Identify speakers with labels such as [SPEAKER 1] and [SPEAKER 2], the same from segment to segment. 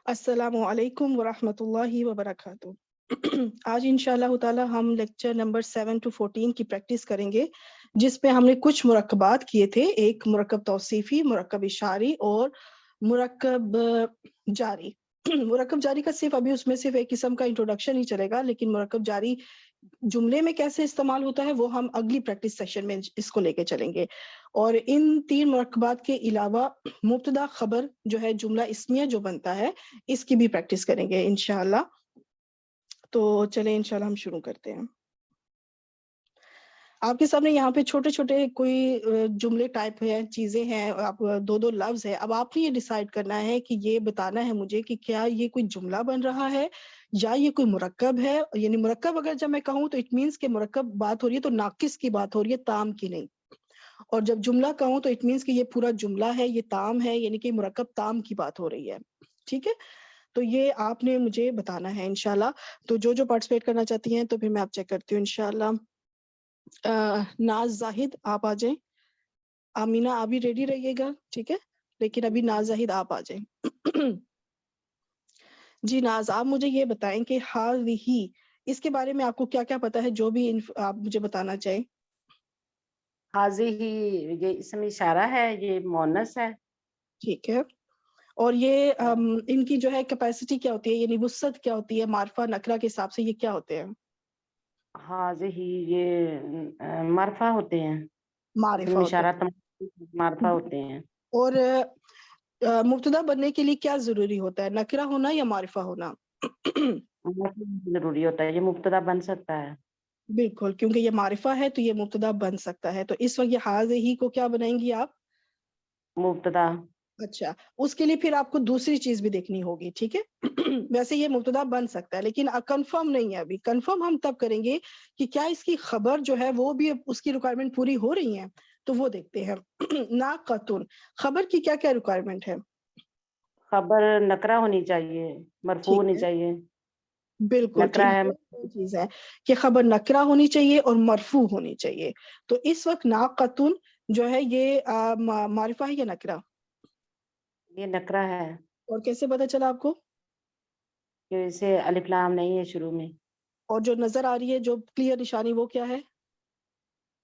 [SPEAKER 1] अस्सलामु अलैकुम वरहमतुल्लाहि वबरकातुहू। आज इंशाअल्लाह ताला हम लेक्चर नंबर 7 to 14 की प्रैक्टिस करेंगे, जिसपे हमने कुछ मुरक्कबात किए थे। एक मुरक्कब तौसीफ़ी, मुरक्कब इशारी और मुरक्कब जारी। मुरक्कब जारी का सिर्फ अभी उसमें सिर्फ एक किस्म का इंट्रोडक्शन ही चलेगा, लेकिन मुरक्कब जारी जुमले में कैसे इस्तेमाल होता है वो हम अगली प्रैक्टिस सेशन में इसको लेके चलेंगे। और इन 3 मुरक्कबात के अलावा मुब्तदा खबर जो है जुमला इस्मिया जो बनता है, इसकी भी प्रैक्टिस करेंगे इंशाअल्लाह। तो चलें इंशाअल्लाह हम शुरू करते हैं। आपके सामने यहाँ पे छोटे-छोटे कोई जुमले टाइप हैं, चीज़ें हैं, आप 2-2 लफ्ज़ हैं। अब आपने ये डिसाइड करना है कि ये बताना है मुझे कि क्या ये कोई जुमला बन रहा है या ये कोई मुरक्कब है। यानी मुरक्कब अगर जब मैं कहूँ तो इट मीन्स कि मुरक्कब बात हो रही है तो नाक़िस की बात हो रही है, ताम की नहीं। और जब जुमला कहूँ तो इट मीन्स कि ये पूरा जुमला है, ये ताम है, यानी कि मुरक्कब ताम की बात हो रही है। ठीक है? तो ये आपने मुझे बताना है इंशाअल्लाह। तो जो-जो पार्टिसिपेट करना चाहती हैं तो फिर मैं अब चेक करती हूँ इंशाअल्लाह। नाज़ ज़ाहिद आप आ जाएँ। आमीना आप भी रेडी रहिएगा, ठीक है? लेकिन अभी नाज़ ज़ाहिद आप आ जाएँ। जी नाज़, आप मुझे ये बताएँ कि हाज़िही इसके बारे में आपको क्या-क्या पता है, जो भी आप मुझे बताना चाहें?
[SPEAKER 2] हाज़िही ये इसम इशारा है, ये मुअन्नस है।
[SPEAKER 1] ठीक है। और ये
[SPEAKER 2] अ,
[SPEAKER 1] इनकी जो है कैपेसिटी क्या होती है, यानी वुसअत क्या होती है, मार्फा नकरा के हिसाब से ये क्या होते हैं?
[SPEAKER 2] हाज़िही ये मारफ़ा होते हैं।
[SPEAKER 1] मारिफा
[SPEAKER 2] इसम
[SPEAKER 1] होते
[SPEAKER 2] इशारा
[SPEAKER 1] हैं।
[SPEAKER 2] मारफ़ा होते हैं।
[SPEAKER 1] और मुब्तदा बनने के लिए क्या ज़रूरी होता है, नकरा होना या मारिफा होना?
[SPEAKER 2] ज़रूरी होता है, ये मुब्तदा बन सकता है।
[SPEAKER 1] बिल्कुल, क्योंकि ये मारिफा है तो ये मुब्तदा बन सकता है। तो इस वक़्त ये हाज़िही को क्या बनाएँगी आप?
[SPEAKER 2] मुब्तदा
[SPEAKER 1] अच्छा, उसके लिए फिर आपको दूसरी चीज़ भी देखनी होगी, ठीक है? वैसे ये मुब्तदा बन सकता है, लेकिन कन्फर्म नहीं है अभी। कन्फर्म हम तब करेंगे कि क्या इसकी खबर जो है वो भी उसकी रिक्वायरमेंट पूरी हो रही है, तो वो देखते हैं। नाक़तुन खबर की क्या-क्या रिक्वायरमेंट है?
[SPEAKER 2] खबर नकरा होनी चाहिए, मरफ़ू
[SPEAKER 1] ठीक
[SPEAKER 2] होनी
[SPEAKER 1] है,
[SPEAKER 2] चाहिए।
[SPEAKER 1] बिल्कुल
[SPEAKER 2] नकरा
[SPEAKER 1] ठीक
[SPEAKER 2] है
[SPEAKER 1] है, वही चीज़ है कि खबर नकरा होनी चाहिए और मरफ़ू होनी चाहिए। तो इस वक़्त नाक़तुन जो है ये मारिफ़ा है या नकरा?
[SPEAKER 2] ये नकरा है,
[SPEAKER 1] और कैसे पता चला आपको?
[SPEAKER 2] कि इसे अलिफ लाम नहीं है शुरू में।
[SPEAKER 1] और जो नज़र आ रही है, जो क्लियर निशानी वो क्या है?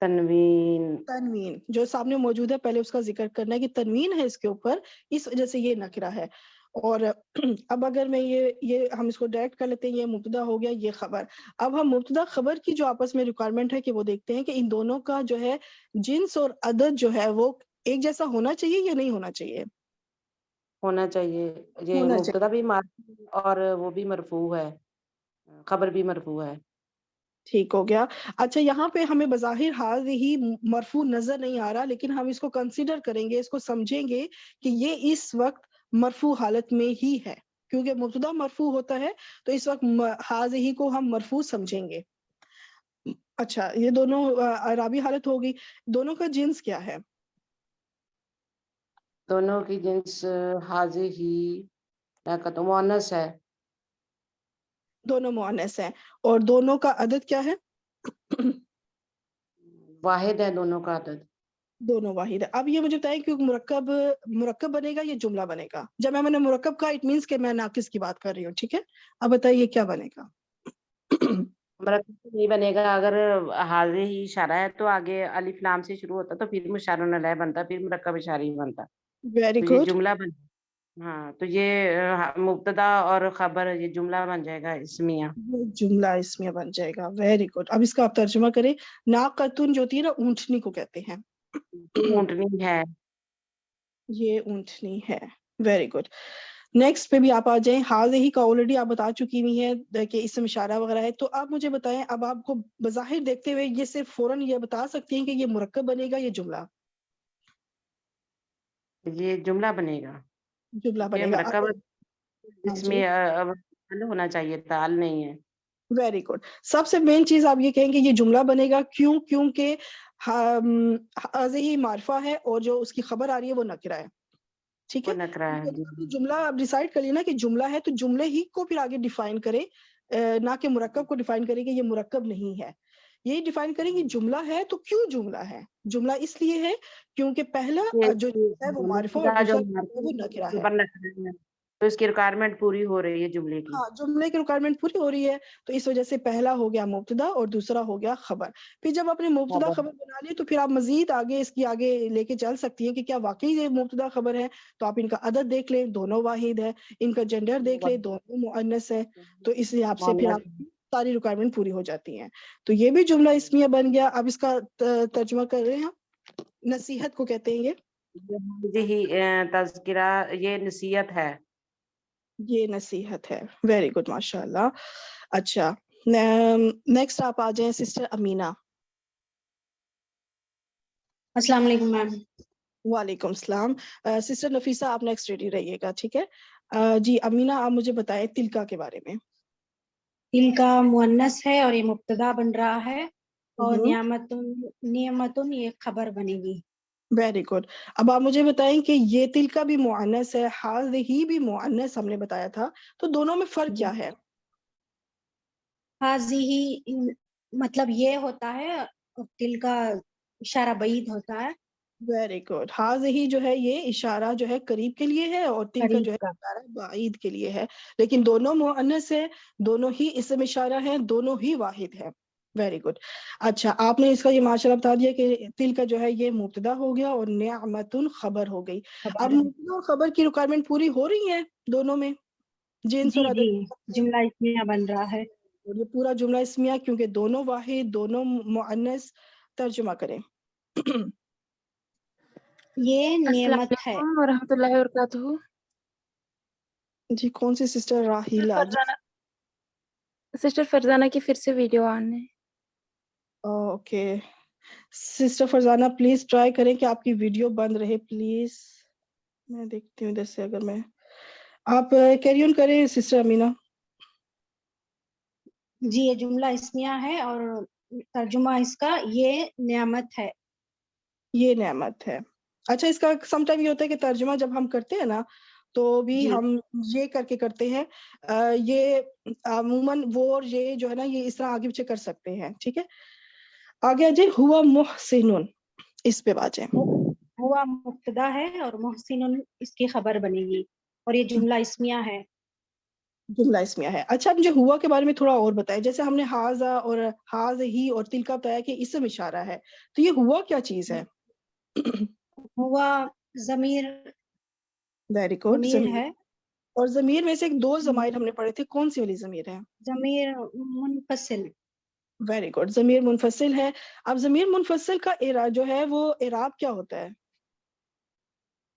[SPEAKER 2] तनवीन
[SPEAKER 1] तनवीन, जो सामने मौजूद है पहले उसका ज़िक्र करना है कि तनवीन है इसके ऊपर, इस वज़ह से ये नकरा है। और अब अगर मैं ये हम इसको डायरेक्ट कर लेते हैं, ये मुब्तदा हो गया, ये खबर। अब हम मुब्तदा खबर की जो आपस में रिक्वायरमेंट है कि वो देखते हैं कि इन दोनों का जो है जिन्स और अदद जो है वो एक जैसा होना चाहिए या नहीं होना चाहिए?
[SPEAKER 2] होना चाहिए। ये
[SPEAKER 1] होना
[SPEAKER 2] मुब्तदा
[SPEAKER 1] चाहिए।
[SPEAKER 2] भी मारफ़ू और वो भी मरफ़ू है, खबर भी मरफ़ू है।
[SPEAKER 1] ठीक हो गया। अच्छा यहाँ पे हमें बज़ाहिर हाज़िही मरफ़ू नज़र नहीं आ रहा, लेकिन हम इसको कंसीडर करेंगे, इसको समझेंगे कि ये इस वक़्त मरफ़ू हालत में ही है। क्योंकि मुब्तदा मरफ़ू होता है, तो इस वक़्त हाज़िही को हम मरफ़ू समझेंगे। अच्छा, ये दोनों रावी हालत हो गई, दोनों का जिन्स क्या है?
[SPEAKER 2] दोनों की जिन्स हाज़िही तो मुअन्नस है।
[SPEAKER 1] दोनों मुअन्नस हैं और दोनों का अदद क्या है?
[SPEAKER 2] वाहिद है दोनों का अदद।
[SPEAKER 1] दोनों वाहिद है। अब ये मुझे बताएँ कि मुरक्कब मुरक्कब बनेगा या जुमला बनेगा? जब मैंने मुरक्कब कहा इट मीन्स कि मैं नाक़िस की बात कर रही हूँ, ठीक है? अब बताइए क्या बनेगा?
[SPEAKER 2] मरकब तो नहीं बनेगा अगर हाज़िर ही इशारा है तो आगे अलिफ लाम से शुरू होता तो फिर मुशारुन अलैह बनता, फिर मुरक्कब इशारी बनता।
[SPEAKER 1] वेरी
[SPEAKER 2] तो ये
[SPEAKER 1] गुड।
[SPEAKER 2] जुमला बन हाँ, तो ये मुब्तदा और खबर ये जुमला बन जाएगा इस्मिया।
[SPEAKER 1] ये जुमला इसमें बन जाएगा, वेरी गुड। अब इसका आप तर्जुमा करें, नाक़तुन जो होती है ना ऊँटनी को कहते हैं।
[SPEAKER 2] ऊँटनी है।
[SPEAKER 1] ये ऊँटनी है, वेरी गुड। नेक्स्ट पे भी आप आ जाएँ, हाज़िही का ऑलरेडी आप बता चुकी हुई हैं कि इसम इशारा वगैरह है। तो आप मुझे बताएँ, अब आपको बज़ाहिर देखते हुए ये सिर्फ़ फ़ौरन ये बता सकती हैं कि ये मुरक्कब बनेगा या जुमला?
[SPEAKER 2] ये जुमला बनेगा।
[SPEAKER 1] जुमला
[SPEAKER 2] ये
[SPEAKER 1] बनेगा। अब
[SPEAKER 2] मरकब
[SPEAKER 1] हाँ जी,
[SPEAKER 2] इसमें अल होना चाहिए था, अल नहीं है।
[SPEAKER 1] Very good. सबसे मेन चीज़ आप ये कहेंगे ये जुमला बनेगा क्यों? क्योंकि हाज़िही मारिफ़ा है और जो उसकी खबर आ रही है वो नकिरा है। ठीक
[SPEAKER 2] वो
[SPEAKER 1] है?
[SPEAKER 2] नकरा
[SPEAKER 1] तो
[SPEAKER 2] है।
[SPEAKER 1] जब आप ये जुमला आप डिसाइड कर लिए ना कि जुमला है, तो जुमले ही को फिर आगे डिफाइन करें, ना कि मुरक्कब को डिफाइन करें कि ये मुरक्कब नहीं है। यही डिफाइन करें कि जुमला है तो क्यों जुमला है? जुमला इसलिए है क्योंकि पहला
[SPEAKER 2] ये
[SPEAKER 1] जो है वो मारिफा और
[SPEAKER 2] मुब्तदा जो
[SPEAKER 1] दूसरा जो है वो नकिरा है।
[SPEAKER 2] खबर नकरा है। تو اس کی ریکوائرمنٹ پوری ہو رہی ہے جملے کی.
[SPEAKER 1] ہاں جملے کی ریکوائرمنٹ پوری ہو رہی ہے، تو اس وجہ سے پہلا ہو گیا مبتدا اور دوسرا ہو گیا خبر. پھر جب آپ نے مبتدا
[SPEAKER 2] خبر.
[SPEAKER 1] خبر بنا لی تو پھر آپ مزید آگے اس کی آگے لے کے چل سکتی ہے کہ کیا واقعی یہ مبتدا خبر ہے. تو آپ ان کا عدد دیکھ لیں، دونوں واحد ہے، ان کا جینڈر دیکھ لیں، دونوں مؤنث ہے. تو اس حساب سے پھر آپ کی ساری ریکوائرمنٹ پوری ہو جاتی ہیں. تو یہ بھی جملہ اسمیہ بن گیا. اب اس کا ترجمہ کر رہے ہیں ہم. نصیحت کو کہتے ہیں
[SPEAKER 2] یہ تذکرہ، یہ نصیحت ہے.
[SPEAKER 1] یہ نصیحت ہے. ویری گڈ، ماشاء اللہ. اچھا نیکسٹ آپ آ جائیں سسٹر امینہ.
[SPEAKER 3] السلام علیکم میم.
[SPEAKER 1] وعلیکم السلام. سسٹر نفیسہ آپ نیکسٹ ریڈی رہیے گا، ٹھیک ہے. جی امینہ آپ مجھے بتائیں تلکا کے بارے میں.
[SPEAKER 3] تلکا مؤنث ہے اور یہ مبتدا بن رہا ہے، اور نعمتن یہ خبر بنے گی.
[SPEAKER 1] Very good. اب آپ مجھے بتائیں کہ یہ تلکا بھی مؤنث ہے، ہی بھی مؤنث ہم نے بتایا تھا، تو دونوں میں فرق کیا ہے؟
[SPEAKER 3] ہی مطلب یہ ہوتا ہے، اور تلکا اشارہ بعید ہوتا ہے.
[SPEAKER 1] Very good. ہی جو ہے یہ اشارہ جو ہے قریب کے لیے ہے، اور تلکا
[SPEAKER 3] قریب
[SPEAKER 1] جو ہے
[SPEAKER 3] کا.
[SPEAKER 1] اشارہ بعید کے لیے ہے. لیکن دونوں مؤنث ہے، دونوں ہی اسم اشارہ ہے، دونوں ہی واحد ہے. Very good. اچھا آپ نے اس کا یہ ماشاء اللہ بتا دیا کہ تلکا جو ہے یہ مبتدا ہو گیا اور نعمتن خبر ہو گئی. اب
[SPEAKER 3] خبر.
[SPEAKER 1] مبتدا اور خبر کی ریکوائرمنٹ پوری ہو رہی ہے دونوں میں، جنس
[SPEAKER 3] جی
[SPEAKER 1] اور
[SPEAKER 3] جی
[SPEAKER 1] عدد.
[SPEAKER 3] جملہ اسمیہ بن رہا ہے.
[SPEAKER 1] اور یہ پورا جملہ اسمیہ کیونکہ دونوں واحد، دونوں مؤنث. ترجمہ کریں.
[SPEAKER 3] یہ
[SPEAKER 4] السلام
[SPEAKER 3] نعمت ہے.
[SPEAKER 4] علیکم ورحمۃ اللہ وبرکاتہ.
[SPEAKER 1] جی کون سی سسٹر؟ راہیلہ.
[SPEAKER 4] سسٹر فرزانہ کی پھر سے ویڈیو آن ہے.
[SPEAKER 1] Okay sister Farzana please try کریں کہ آپ کی ویڈیو بند رہے پلیز. میں دیکھتی ہوں ادھر سے، اگر میں آپ کیری آن کریں سسٹر امینہ.
[SPEAKER 3] جی یہ جملہ اسمیہ ہے اور ترجمہ اس کا یہ نعمت ہے.
[SPEAKER 1] یہ نعمت ہے. اچھا اس کا سم ٹائم یہ ہوتا ہے کہ ترجمہ جب ہم کرتے ہیں نا تو بھی
[SPEAKER 3] جی
[SPEAKER 1] ہم یہ کر کے کرتے ہیں. یہ عموماً وہ اور یہ جو ہے نا یہ اس طرح آگے پیچھے کر سکتے ہیں، ٹھیک ہے. آگے جی ہوا محسن، اس پہ بات ہے.
[SPEAKER 3] ہوا مبتدا ہے اور محسن اس کی خبر بنے گی، اور یہ جملہ اسمیہ ہے.
[SPEAKER 1] جملہ اسمیہ ہے. اچھا مجھے ہوا کے بارے میں تھوڑا اور بتائیں. جیسے ہم نے ہاذا اور ہی اور تلکا بتایا کہ اسم اشارہ ہے، تو یہ ہوا کیا چیز ہے؟
[SPEAKER 3] ہوا ضمیر.
[SPEAKER 1] Very good.
[SPEAKER 3] ضمیر ہے.
[SPEAKER 1] اور ضمیر میں سے ایک دو ضمائر ہم نے پڑھے تھے، کون سی والی ضمیر ہے؟
[SPEAKER 3] ضمیر منفصل.
[SPEAKER 1] Very good. ضمیر منفصل ہے. اب ضمیر منفصل کا جو ہے وہ اعراب کیا ہوتا ہے؟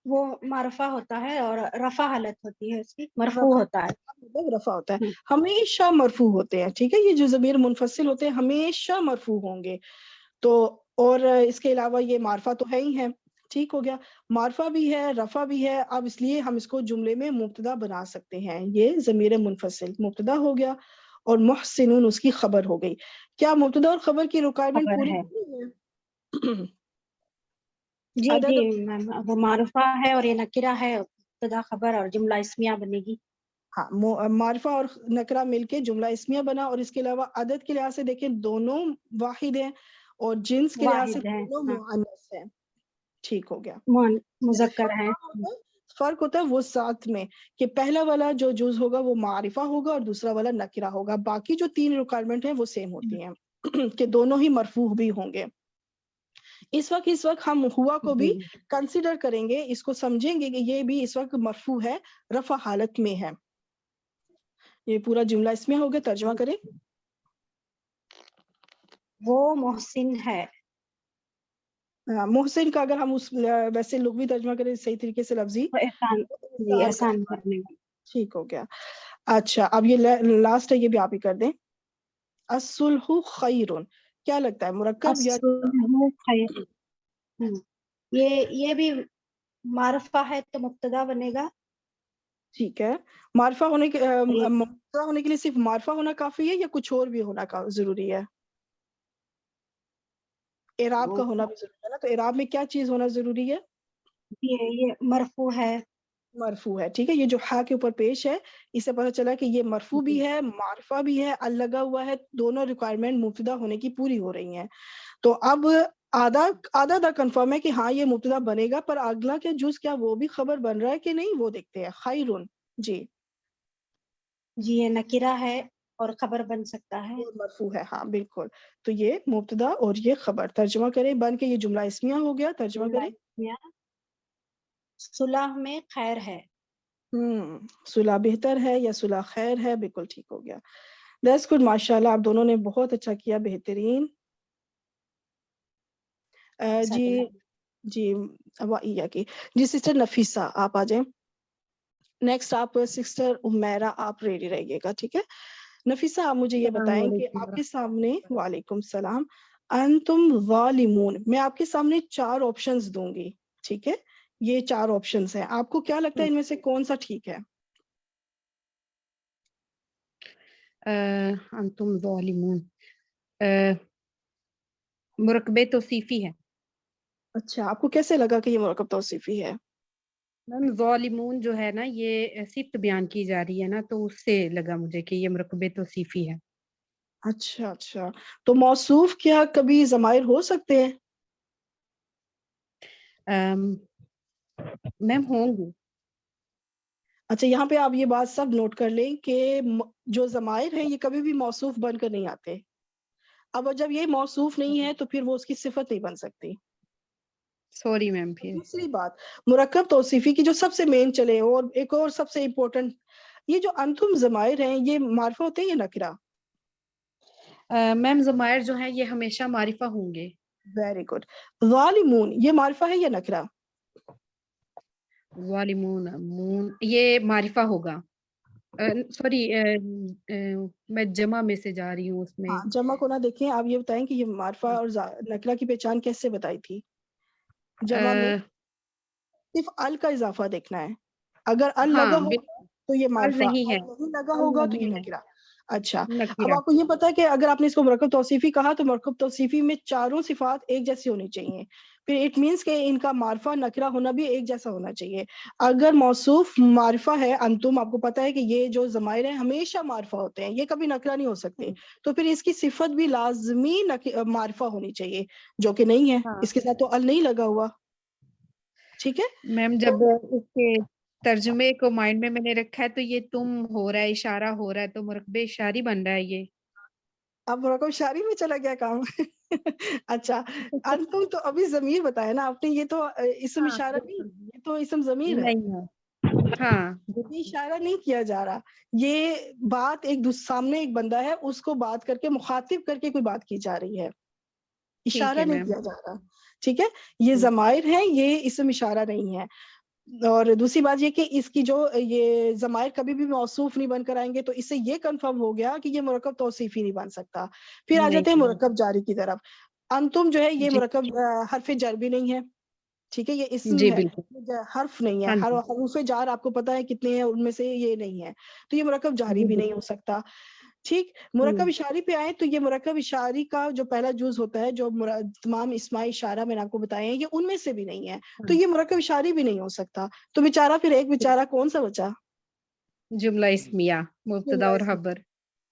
[SPEAKER 3] وہ معرفہ ہوتا ہے اور رفع حالت ہوتی ہے، اس کی مرفوع ہوتا ہے.
[SPEAKER 1] رفع ہوتا ہے. ہمیشہ مرفوع ہوتے ہیں، ٹھیک ہے. یہ جو ضمیر منفصل ہوتے ہیں ہمیشہ مرفوع ہوں گے. تو اور اس کے علاوہ یہ معرفہ تو ہے ہی ہے، ٹھیک ہو گیا. معرفہ بھی ہے، رفع بھی ہے. اب اس لیے ہم اس کو جملے میں مبتدا بنا سکتے ہیں. یہ ضمیر منفصل مبتدا ہو گیا اور محسنون اس کی خبر ہو گئی. کیا مبتدا اور خبر کی ریکوائرمنٹ
[SPEAKER 3] خبر
[SPEAKER 1] پوری
[SPEAKER 3] ہے.
[SPEAKER 1] ہے؟
[SPEAKER 3] جی
[SPEAKER 1] عدد
[SPEAKER 3] جی میم وہ معرفہ ہے اور یہ نکرہ ہے، مبتدا خبر اور جملہ اسمیہ بنے گی.
[SPEAKER 1] ہاں معرفہ اور نکرہ مل کے جملہ اسمیہ بنا. اور اس کے علاوہ عدد کے لحاظ سے دیکھیں دونوں واحد ہیں، اور جنس کے لحاظ سے
[SPEAKER 3] واحد ہے.
[SPEAKER 1] دونوں
[SPEAKER 3] ہاں
[SPEAKER 1] مؤنث ہیں. ٹھیک ہو گیا.
[SPEAKER 3] مذکر ہے.
[SPEAKER 1] فرق ہوتا ہے وہ ساتھ میں کہ پہلا والا جو جز ہوگا وہ معرفہ ہوگا اور دوسرا والا نکرہ ہوگا. باقی جو تین ریکوائرمنٹ ہیں وہ سیم ہوتی ہیں کہ دونوں ہی مرفوع بھی ہوں گے. اس وقت ہم ہوا کو بھی
[SPEAKER 3] جی
[SPEAKER 1] کنسیڈر کریں گے، اس کو سمجھیں گے کہ یہ بھی اس وقت مرفوع ہے، رفع حالت میں ہے. یہ پورا جملہ اس میں ہو گیا. ترجمہ کریں.
[SPEAKER 3] وہ محسن ہے.
[SPEAKER 1] محسن کا اگر ہم اس ویسے لغوی ترجمہ کریں صحیح طریقے سے لفظی،
[SPEAKER 3] وہ احسان. جی احسان کرنے والا.
[SPEAKER 1] ٹھیک ہو گیا. اچھا اب یہ لاسٹ ہے، یہ بھی آپ ہی کر دیں. الصلح خیر، کیا لگتا ہے مرکب یا
[SPEAKER 3] خیر. یہ بھی معرفہ ہے تو مبتدا بنے گا.
[SPEAKER 1] ٹھیک ہے. معرفہ ہونے کے مبتدا ہونے کے لیے صرف معرفہ ہونا کافی ہے یا کچھ اور بھی ہونا ضروری ہے؟ اعراب کا ہونا بھی ضروری ہے نا. تو اعراب میں کیا چیز ہونا ضروری ہے؟
[SPEAKER 3] یہ مرفوع ہے.
[SPEAKER 1] مرفوع ہے. ٹھیک ہے. یہ جو ہا کے اوپر پیش ہے اس سے پتہ چلا کہ یہ مرفوع بھی ہے، معرفہ بھی ہے، لگا ہوا ہے. دونوں ریکوائرمنٹ مبتدا ہونے کی پوری ہو رہی ہیں. تو اب آدھا کنفرم ہے کہ ہاں یہ مبتدا بنے گا، پر اگلا کے جز کیا وہ بھی خبر بن رہا ہے کہ نہیں وہ دیکھتے ہیں. خیرون جی
[SPEAKER 3] جی یہ نکرہ ہے اور خبر بن سکتا ہے.
[SPEAKER 1] اور مرفوع ہے. ہاں بالکل. تو یہ مبتدا اور یہ خبر. ترجمہ کریں بن کے یہ جملہ اسمیہ ہو گیا. ترجمہ کریں.
[SPEAKER 3] صلح میں خیر ہے.
[SPEAKER 1] صلح بہتر ہے یا صلح خیر ہے. بالکل ٹھیک ہو گیا. That's good. ماشاءاللہ آپ دونوں نے بہت اچھا کیا. بہترین. جی جی جی سسٹر نفیسہ آپ آ جائیں. نیکسٹ آپ سسٹر عمیرہ آپ ریڈی رہیے گا. ٹھیک ہے نفیسہ آپ مجھے یہ
[SPEAKER 5] السلام
[SPEAKER 1] بتائیں کہ
[SPEAKER 5] علیکم
[SPEAKER 1] آپ کے سامنے وعلیکم السلام انتم ظالمون. میں آپ کے سامنے 4 آپشنز دوں گی. ٹھیک ہے یہ 4 آپشنز ہیں. آپ کو کیا لگتا ہے ان میں سے کون سا ٹھیک ہے؟
[SPEAKER 5] انتم ظالمون مرکبے توصیفی ہے.
[SPEAKER 1] اچھا آپ کو کیسے لگا کہ یہ مرکب توصیفی ہے؟
[SPEAKER 5] میم ظالمون جو ہے نا یہ صفت بیان کی جا رہی ہے نا تو اس سے لگا مجھے کہ یہ مرکبے توصیفی ہے.
[SPEAKER 1] اچھا تو موصوف کیا کبھی ضمائر ہو سکتے ہیں؟
[SPEAKER 5] میم ہوں گی.
[SPEAKER 1] اچھا یہاں پہ آپ یہ بات سب نوٹ کر لیں کہ جو ضمائر ہیں یہ کبھی بھی موصوف بن کر نہیں آتے. اب جب یہ موصوف نہیں ہے تو پھر وہ اس کی صفت نہیں بن سکتی.
[SPEAKER 5] Sorry ma'am. پھر
[SPEAKER 1] دوسری بات مرکب توصیفی کی جو سب سے مین چلے اور ایک اور سب سے امپورٹنٹ یہ جو انتم ضمائر ہیں یہ معرفہ ہوتے ہیں یا نکرہ؟
[SPEAKER 5] میم ضمائر جو ہیں یہ ہمیشہ معرفہ ہوں گے.
[SPEAKER 1] Very good. ظالمون یہ معرفہ ہے یا نکرہ؟
[SPEAKER 5] ظالمون مون یہ معرفہ ہوگا. سوری میں جمع میں سے جا رہی ہوں اس میں.
[SPEAKER 1] ہاں جمع کو نہ دیکھیں. آپ یہ بتائیں کہ یہ معرفہ اور نکرہ کی پہچان کیسے بتائی تھی؟ جمع میں صرف ال کا اضافہ دیکھنا ہے. اگر ال لگا ہوگا تو یہ معرفہ,
[SPEAKER 5] نہیں ہے.
[SPEAKER 1] نہیں لگا
[SPEAKER 5] ال
[SPEAKER 1] ہوگا تو یہ
[SPEAKER 5] نہیں ہے.
[SPEAKER 1] نکرہ. اچھا اب
[SPEAKER 5] نکرہ.
[SPEAKER 1] آپ کو یہ پتا ہے کہ اگر آپ نے اس کو مرکب توصیفی کہا تو مرکب توصیفی میں چاروں صفات ایک جیسی ہونی چاہیے. پھر اٹ مینس کہ ان کا معرفہ نکرہ ہونا بھی ایک جیسا ہونا چاہیے. اگر موصوف معرفہ ہے انتم آپ کو پتا ہے کہ یہ جو ضمائر ہیں ہمیشہ معرفہ ہوتے ہیں, یہ کبھی نکرہ نہیں ہو سکتے, تو پھر اس کی صفت بھی لازمی معرفہ ہونی چاہیے جو کہ نہیں ہے. اس کے ساتھ تو ال نہیں لگا ہوا. ٹھیک ہے
[SPEAKER 5] میم جب اس کے ترجمے کو مائنڈ میں نے رکھا ہے تو یہ تم ہو رہا ہے, اشارہ ہو رہا ہے تو مرکب اشاری بن رہا ہے یہ.
[SPEAKER 1] اب مرکب اشاری میں چلا گیا کام. اچھا انتم تو ابھی ضمیر بتایا نا آپ نے, یہ تو اسم
[SPEAKER 5] ہاں
[SPEAKER 1] اشارہ نہیں,
[SPEAKER 5] بالکل.
[SPEAKER 1] یہ تو اسم ضمیر ہے.
[SPEAKER 5] نہیں ہے. ہاں
[SPEAKER 1] یہ اشارہ نہیں کیا جا رہا, یہ بات ایک سامنے ایک بندہ ہے اس کو بات کر کے مخاطب کر کے کوئی بات کی جا رہی ہے,
[SPEAKER 5] ٹھیک
[SPEAKER 1] اشارہ
[SPEAKER 5] ہے
[SPEAKER 1] نہیں
[SPEAKER 5] میم.
[SPEAKER 1] کیا جا رہا. ٹھیک ہے یہ ضمائر ہیں, یہ اسم اشارہ نہیں ہے. اور دوسری بات یہ کہ اس کی جو یہ ضمائر کبھی بھی موصوف نہیں بن کر آئیں گے تو اس سے یہ کنفرم ہو گیا کہ یہ مرکب توصیفی نہیں بن سکتا. پھر آ جاتے ہیں
[SPEAKER 5] نہیں.
[SPEAKER 1] مرکب جاری کی طرف. انتم جو ہے یہ
[SPEAKER 5] جی
[SPEAKER 1] مرکب حرف جر بھی نہیں ہے. ٹھیک ہے یہ اسم
[SPEAKER 5] جی
[SPEAKER 1] ہے,
[SPEAKER 5] بالکل.
[SPEAKER 1] حرف نہیں ہے.
[SPEAKER 5] ہاں جی.
[SPEAKER 1] حروف جار آپ کو پتا ہے کتنے ہیں, ان میں سے یہ نہیں ہے, تو یہ مرکب جاری
[SPEAKER 5] جی
[SPEAKER 1] بھی نہیں
[SPEAKER 5] بالکل.
[SPEAKER 1] ہو سکتا. ٹھیک مرکب اشاری پہ آئے تو یہ مرکب اشاری کا جو پہلا جز ہوتا ہے جو تمام اسماء اشارہ میں نے آپ کو بتائے ہیں یہ ان میں سے بھی نہیں ہے, تو یہ مرکب اشاری بھی نہیں ہو سکتا. تو بیچارہ پھر ایک بیچارہ کون سا بچا؟
[SPEAKER 5] جملہ اسمیہ مبتدا
[SPEAKER 1] جملہ
[SPEAKER 5] اور
[SPEAKER 1] اسمیہ.
[SPEAKER 5] خبر.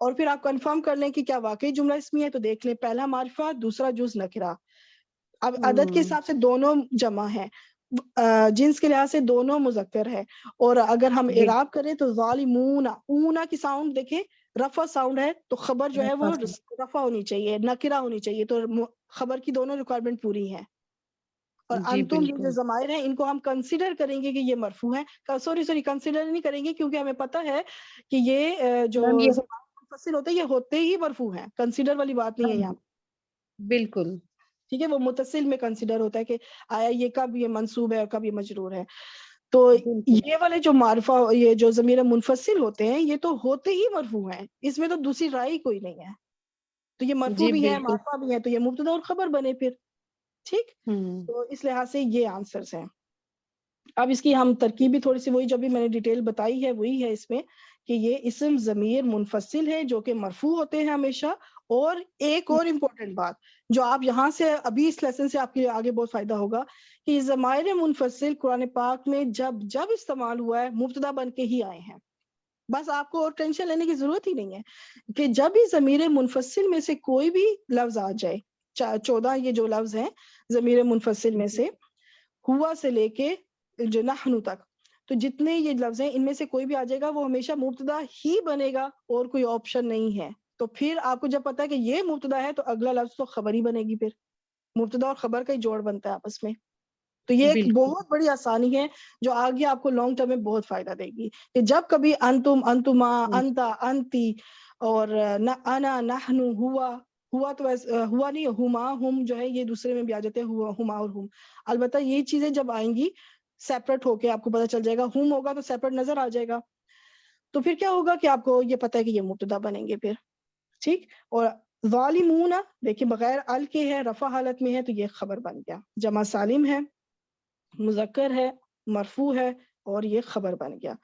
[SPEAKER 1] اور پھر آپ کنفرم کر لیں کہ کیا واقعی جملہ اسمیہ ہے, تو دیکھ لیں پہلا معرفہ دوسرا جز نکرہ. اب عدد کے حساب سے دونوں جمع ہے, جنس کے لحاظ سے دونوں مذکر ہے. اور اگر ہم اعراب کریں تو ظالمون اونا کی ساؤنڈ دیکھیں رفع ساؤنڈ ہے, تو خبر جو ہے وہ رفع ہونی چاہیے, نکرہ ہونی چاہیے, تو خبر کی دونوں ریکوائرمنٹ پوری ہیں. اور
[SPEAKER 5] جی
[SPEAKER 1] انتم جو
[SPEAKER 5] بالکل.
[SPEAKER 1] ضمائر ہیں ان کو ہم کنسیڈر کریں گے کہ یہ مرفوع ہیں. سوری کنسیڈر نہیں کریں گے کیونکہ ہمیں پتہ ہے کہ یہ جو
[SPEAKER 5] میم یہ
[SPEAKER 1] مفصل ہوتے ہیں یہ ہوتے ہی مرفوع ہیں, کنسیڈر والی بات نہیں ہے یہاں.
[SPEAKER 5] بالکل.
[SPEAKER 1] ٹھیک ہے وہ متصل میں کنسیڈر ہوتا ہے کہ آیا یہ کب یہ منصوب ہے اور کب یہ مجرور ہے. تو
[SPEAKER 5] بالکل.
[SPEAKER 1] یہ والے جو معرفہ یہ جو ضمیر منفصل ہوتے ہیں یہ تو ہوتے ہی مرفوع ہیں, اس میں تو دوسری رائے کوئی نہیں ہے. تو یہ مرفوع
[SPEAKER 5] جی
[SPEAKER 1] بھی ہے
[SPEAKER 5] بالکل.
[SPEAKER 1] معرفہ بھی ہے, تو یہ مبتدا اور خبر بنے پھر. ٹھیک تو اس لحاظ سے یہ آنسرز ہیں. اب اس کی ہم ترکیب بھی تھوڑی سی وہی جو بھی میں نے ڈیٹیل بتائی ہے وہی ہے اس میں, کہ یہ اسم ضمیر منفصل ہے جو کہ مرفوع ہوتے ہیں ہمیشہ. اور ایک اور امپورٹنٹ بات جو آپ یہاں سے ابھی اس لیسن سے آپ کے آگے بہت فائدہ ہوگا کہ ضمائر منفصل قرآن پاک میں جب استعمال ہوا ہے مبتدا بن کے ہی آئے ہیں. بس آپ کو اور ٹینشن لینے کی ضرورت ہی نہیں ہے کہ جب بھی ضمیر منفصل میں سے کوئی بھی لفظ آ جائے, 14 یہ جو لفظ ہیں ضمیر منفصل میں سے, ہوا سے لے کے جو نحن تک, تو جتنے یہ لفظ ہیں ان میں سے کوئی بھی آ جائے گا وہ ہمیشہ مبتدا ہی بنے گا اور کوئی آپشن نہیں ہے. تو پھر آپ کو جب پتا ہے کہ یہ مبتدا ہے تو اگلا لفظ تو خبر ہی بنے گی. پھر مبتدا اور خبر کا ہی جوڑ بنتا ہے آپس میں. تو یہ ایک
[SPEAKER 5] بالکل
[SPEAKER 1] بہت بڑی آسانی ہے جو آگے آپ کو لانگ ٹرم میں بہت فائدہ دے گی کہ جب کبھی انتم، انتما، انتا، انتی اور انا، نحن، ہوا تو ہوا نہیں، ہما، ہم جو ہے یہ دوسرے میں بھی آ جاتے ہیں، ہما اور ہم. البتہ یہ چیزیں جب آئیں گی سیپریٹ ہو کے آپ کو پتا چل جائے گا. ہم ہوگا تو سیپریٹ نظر آ جائے گا. تو پھر کیا ہوگا کہ آپ کو یہ پتا ہے کہ یہ مبتدا بنیں گے پھر. ٹھیک. اور ظالمون دیکھیں بغیر ال کے ہے، رفع حالت میں ہے تو یہ خبر بن گیا. جمع سالم ہے، مذکر ہے، مرفوع ہے اور یہ خبر بن گیا.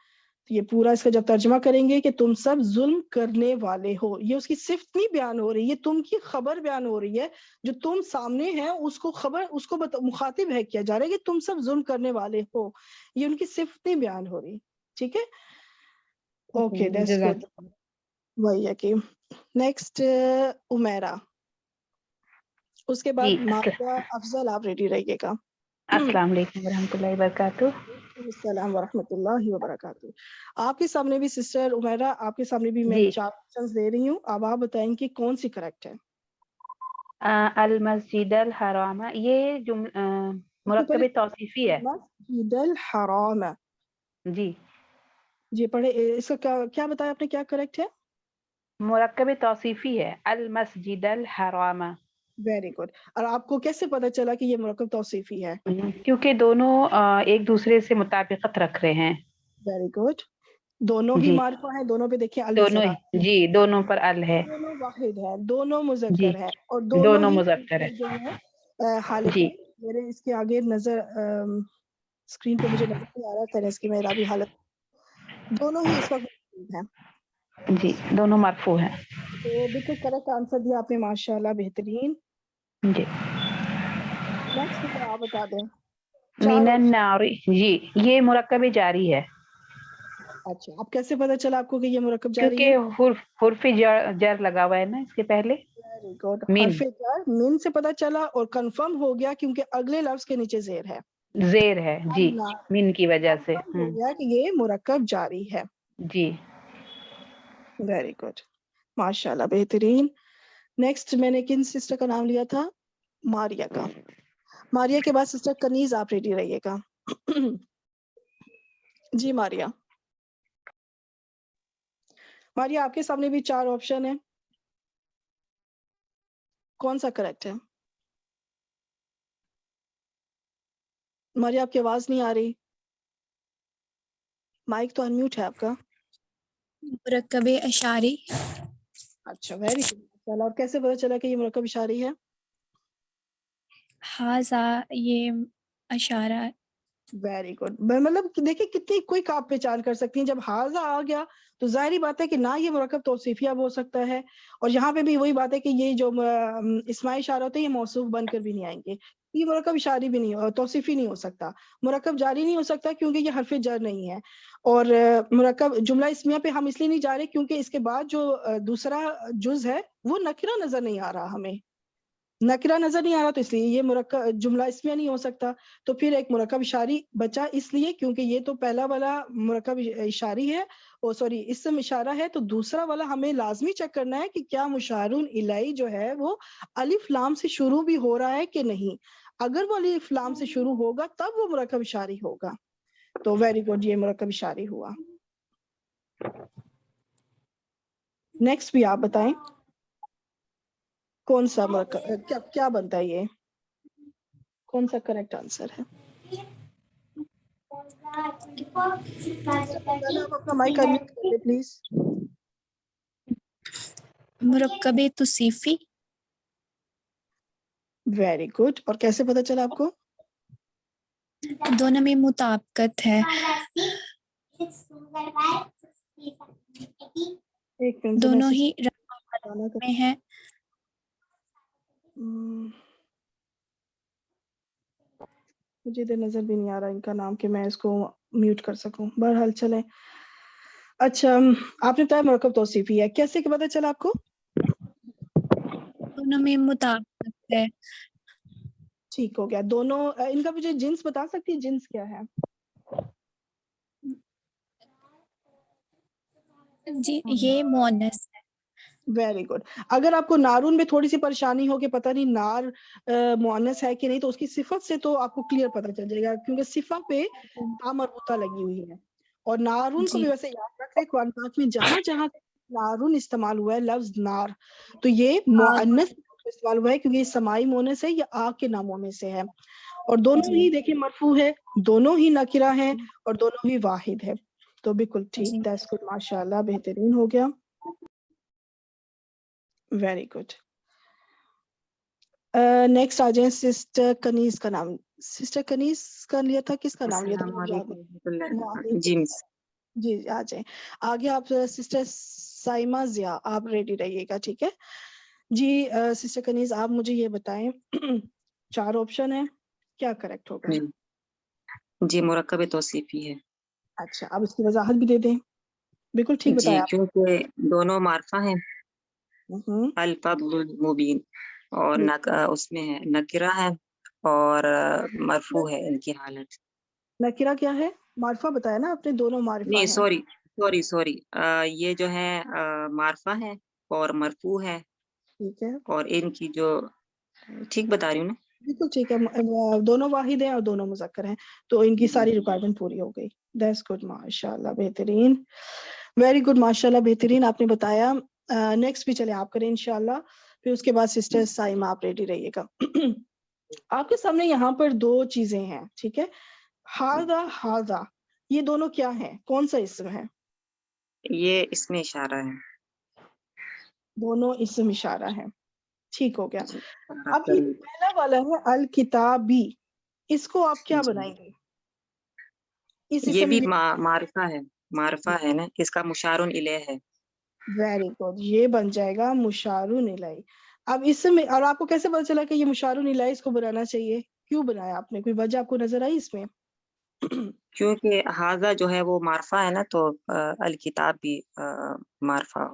[SPEAKER 1] یہ پورا اس کا جب ترجمہ کریں گے کہ تم سب ظلم کرنے والے ہو، یہ اس کی صفت نہیں بیان ہو رہی، یہ تم کی خبر بیان ہو رہی ہے. جو تم سامنے ہے اس کو خبر، اس کو مخاطب ہے کیا جا رہا ہے کہ تم سب ظلم کرنے والے ہو. یہ ان کی صفت نہیں بیان ہو رہی. ٹھیک ہے. Okay that's good. وہی ہے کہ نیکسٹ عمیرہ، اس کے بعد
[SPEAKER 6] جی
[SPEAKER 1] ماریہ، افضل آپ ریڈی رہیے گا.
[SPEAKER 6] السلام علیکم ورحمۃ اللہ وبرکاتہ.
[SPEAKER 1] السلام ورحمۃ اللہ وبرکاتہ. آپ کے سامنے بھی سسٹر عمیرہ، آپ کے سامنے بھی میں
[SPEAKER 6] جی
[SPEAKER 1] 4 آپشنز دے رہی ہوں. اب آپ بتائیں کہ کون سی کریکٹ ہے.
[SPEAKER 6] المسجد الحرام، یہ مرکب توصیفی ہے.
[SPEAKER 1] مسجد الحرام،
[SPEAKER 6] جی
[SPEAKER 1] جی پڑھے اس کا کیا بتایا آپ نے، کیا کریکٹ ہے؟
[SPEAKER 6] مرکب توصیفی ہے المسجد الحرام.
[SPEAKER 1] Very good. اور آپ کو کیسے پتا چلا کہ یہ مرکب توصیفی ہے؟
[SPEAKER 6] کیونکہ دونوں ایک دوسرے سے مطابقت رکھ رہے ہیں.
[SPEAKER 1] Very good. دونوں ہی
[SPEAKER 6] جی
[SPEAKER 1] معرفہ ہیں، دونوں پہ دیکھیں ال
[SPEAKER 6] دونوں
[SPEAKER 1] نظر آ رہا ہے.
[SPEAKER 6] جی دونوں پر ال ہے.
[SPEAKER 1] دونوں واحد ہے، دونوں
[SPEAKER 6] جی
[SPEAKER 1] مذکر ہے اور دونوں
[SPEAKER 6] دونوں
[SPEAKER 1] ہی
[SPEAKER 6] مذکر ہے.
[SPEAKER 1] جو ہے حالت
[SPEAKER 6] جی
[SPEAKER 1] ہے. میرے اس کے آگے نظر اسکرین پہ مجھے نظر نہیں آ رہا ہے اس کی میرا بھی حالت. دونوں ہی اس وقت موجود ہیں.
[SPEAKER 6] جی دونوں مرفوع ہیں.
[SPEAKER 1] تو بالکل کریکٹ آنسر دیا آپ نے، ماشاءاللہ بہترین.
[SPEAKER 6] جی
[SPEAKER 1] نیکسٹ آپ بتا دیں.
[SPEAKER 6] من
[SPEAKER 1] 4
[SPEAKER 6] النار، جی یہ مرکب جاری ہے.
[SPEAKER 1] اچھا، اب کیسے پتا چلا آپ کو کہ یہ مرکب جاری ہے؟
[SPEAKER 6] کیونکہ حرف جر لگا ہوا ہے نا اس کے پہلے.
[SPEAKER 1] Very good.
[SPEAKER 6] من
[SPEAKER 1] حرف جر من سے پتا چلا اور کنفرم ہو گیا کیونکہ اگلے لفظ کے نیچے زیر ہے.
[SPEAKER 6] زیر ہے. جی من کی وجہ سے.
[SPEAKER 1] کنفرم ہو گیا کہ یہ مرکب جاری ہے.
[SPEAKER 6] جی
[SPEAKER 1] ویری گڈ، ماشاءاللہ بہترین. نیکسٹ میں نے کن سسٹر کا نام لیا تھا؟ ماریہ کا. ماریہ کے بعد سسٹر کنیز آپ ریڈی رہیے گا. جی ماریہ. ماریہ آپ کے سامنے بھی 4 آپشن ہیں، کون سا کریکٹ ہے؟ ماریہ آپ کی آواز نہیں آ رہی، مائک تو انمیوٹ ہے آپ کا.
[SPEAKER 7] مرکب اشاری.
[SPEAKER 1] اچھا ویری گڈ. چلو اور کیسے پتا چلا کہ یہ مرکب اشاری ہے؟
[SPEAKER 7] ہاضا یہ اشارہ.
[SPEAKER 1] Very good. مطلب دیکھیں کتنی کوئی آپ پہچان کر سکتی ہیں. جب حاضہ آ گیا تو ظاہری بات ہے کہ نہ یہ مرکب توصیفیہ ہو سکتا ہے، اور یہاں پہ بھی وہی بات ہے کہ یہ جو اسماء اشارہ ہوتے ہیں یہ موصوف بن کر بھی نہیں آئیں گے. یہ مرکب اشاری بھی نہیں، توصیفی نہیں ہو سکتا. مرکب جاری نہیں ہو سکتا کیونکہ یہ حرف جر نہیں ہے. اور مرکب جملہ اسمیہ پہ ہم اس لیے نہیں جا رہے کیونکہ اس کے بعد جو دوسرا جز ہے وہ نکرہ نظر نہیں آ رہا، ہمیں نکرہ نظر نہیں آ رہا، تو اس لیے یہ مرکب جملہ اسمیہ نہیں ہو سکتا. تو پھر ایک مرکب اشاری بچا اس لیے کیونکہ یہ تو پہلا والا مرکب اشاری ہے، سوری اسم اشارہ ہے. تو دوسرا والا ہمیں لازمی چیک کرنا ہے کہ کیا مشار الیہ جو ہے وہ الف لام سے شروع بھی ہو رہا ہے کہ نہیں. اگر وہ الف لام سے شروع ہوگا تب وہ مرکب اشاری ہوگا. تو ویری گڈ، یہ مرکب اشاری ہوا. نیکسٹ بھی آپ بتائیں کون سا مرکب کیا بنتا ہے، یہ کون سا کریکٹ آنسر ہے؟ آپ اپنا مائک انمیوٹ کر لیں پلیز.
[SPEAKER 7] مرکب توصیفی.
[SPEAKER 1] Very good. اور کیسے پتا چلا آپ کو؟
[SPEAKER 7] دونوں میں مطابقت ہے.
[SPEAKER 1] ایک منٹ
[SPEAKER 7] دونوں ہی میں ہے.
[SPEAKER 1] مجھے ادھر نظر بھی نہیں آ رہا ان کا نام کہ میں اس کو میوٹ کر سکوں. بہرحال چلیں. اچھا آپ نے بتایا مرکب توصیفی ہے، کیسے پتا چلا آپ کو؟
[SPEAKER 7] دونوں میں مطابقت ہے.
[SPEAKER 1] ٹھیک ہو گیا. دونوں ان کا مجھے جنس بتا سکتی ہے، جنس کیا ہے؟
[SPEAKER 7] जी ये मुअन्नस है।
[SPEAKER 1] Very good. अगर आपको नारून में थोड़ी सी परेशानी हो कि पता नहीं नार मुअन्नस है कि नहीं, तो उसकी सिफत से तो आपको क्लियर पता चल जाएगा, क्योंकि सिफा पे ता मरबूता लगी हुई है। और नारून को भी
[SPEAKER 7] जी
[SPEAKER 1] वैसे याद रख रहे कुरान पाक में जहां जहां नारून इस्तेमाल हुआ है, लफ्ज नार, तो ये मुअन्नस इस्तेमाल हुआ है, क्योंकि ये समाई मोने से या आग के नामों में से है। और दोनों ही देखिए मरफू है, दोनों ही नकिरा है, और दोनों ही वाहिद है। तो बिल्कुल ठीक,
[SPEAKER 7] जी
[SPEAKER 1] दैट्स गुड, माशाल्लाह, बेहतरीन हो गया, वेरी गुड। नेक्स्ट आ जाए सिस्टर कनीज का नाम। सिस्टर कनीज का लिया था, किसका नाम लिया था, मुझे याद नहीं। वाहिद।
[SPEAKER 8] जी
[SPEAKER 1] जी आ जाए आगे। आप सिस्टर साइमा जिया, आप रेडी रहिएगा, ठीक है जी। सिस्टर कनीज, आप मुझे ये बताएं 4 ऑप्शन है, क्या करेक्ट होगा?
[SPEAKER 8] जी मुरक्कब तौसीफी है।
[SPEAKER 1] अच्छा, आप इसकी वजाहत भी दे दें। बिल्कुल ठीक
[SPEAKER 8] जी
[SPEAKER 1] बताया आप।
[SPEAKER 8] क्योंकि दोनों मार्फा हैं,
[SPEAKER 1] हम्म,
[SPEAKER 8] अल फद्लुल मुबीन, और उसमें है नकिरा है, और मरफू है इनकी हालत।
[SPEAKER 1] नकीरा क्या है? मार्फा बताया ना आपने, दोनों मार्फा
[SPEAKER 8] नहीं
[SPEAKER 1] है।
[SPEAKER 8] सॉरी सॉरी सॉरी, ये जो है मार्फा है और मरफू है,
[SPEAKER 1] ठीक है,
[SPEAKER 8] और इनकी जो, ठीक बता रही हूँ ना?
[SPEAKER 1] बिल्कुल ठीक है। दोनों वाहिद हैं और दोनों मुज़क्कर हैं, तो इनकी सारी रिक्वायरमेंट पूरी हो गई। दैट्स गुड, माशाल्लाह, बेहतरीन, वेरी गुड, माशाल्लाह, बेहतरीन आपने बताया। नेक्स्ट भी चले आप करें इंशाल्लाह, फिर उसके बाद सिस्टर साइमा आप रेडी रहिएगा। आपके सामने यहाँ पर 2 चीजें हैं, ठीक है। हाजा हाजा, ये दोनों क्या है, कौन सा इस्म है?
[SPEAKER 8] ये इसमें इशारा है।
[SPEAKER 1] दोनों इस्म इशारा है, ठीक हो गया।
[SPEAKER 8] जी,
[SPEAKER 1] अब ये पहला वाला है अल किताबी, इसको आप क्या
[SPEAKER 8] जी।
[SPEAKER 1] बनाएंगे? इस
[SPEAKER 8] ये भी
[SPEAKER 1] इस्म,
[SPEAKER 8] मारफा है, मारफा है ना, इसका मुशारुन इलैह है।
[SPEAKER 1] वेरी गुड, ये बन जाएगा मुशारुन इलैह। अब इसमें, और आपको कैसे पता चला कि ये मुशारुन इलैह इसको बनाना चाहिए? क्यों बनाया आपने, कोई वजह आपको नजर आई इसमें?
[SPEAKER 8] क्योंकि हाजा जो है वो मारफा है ना, तो अल किताब भी मारफा।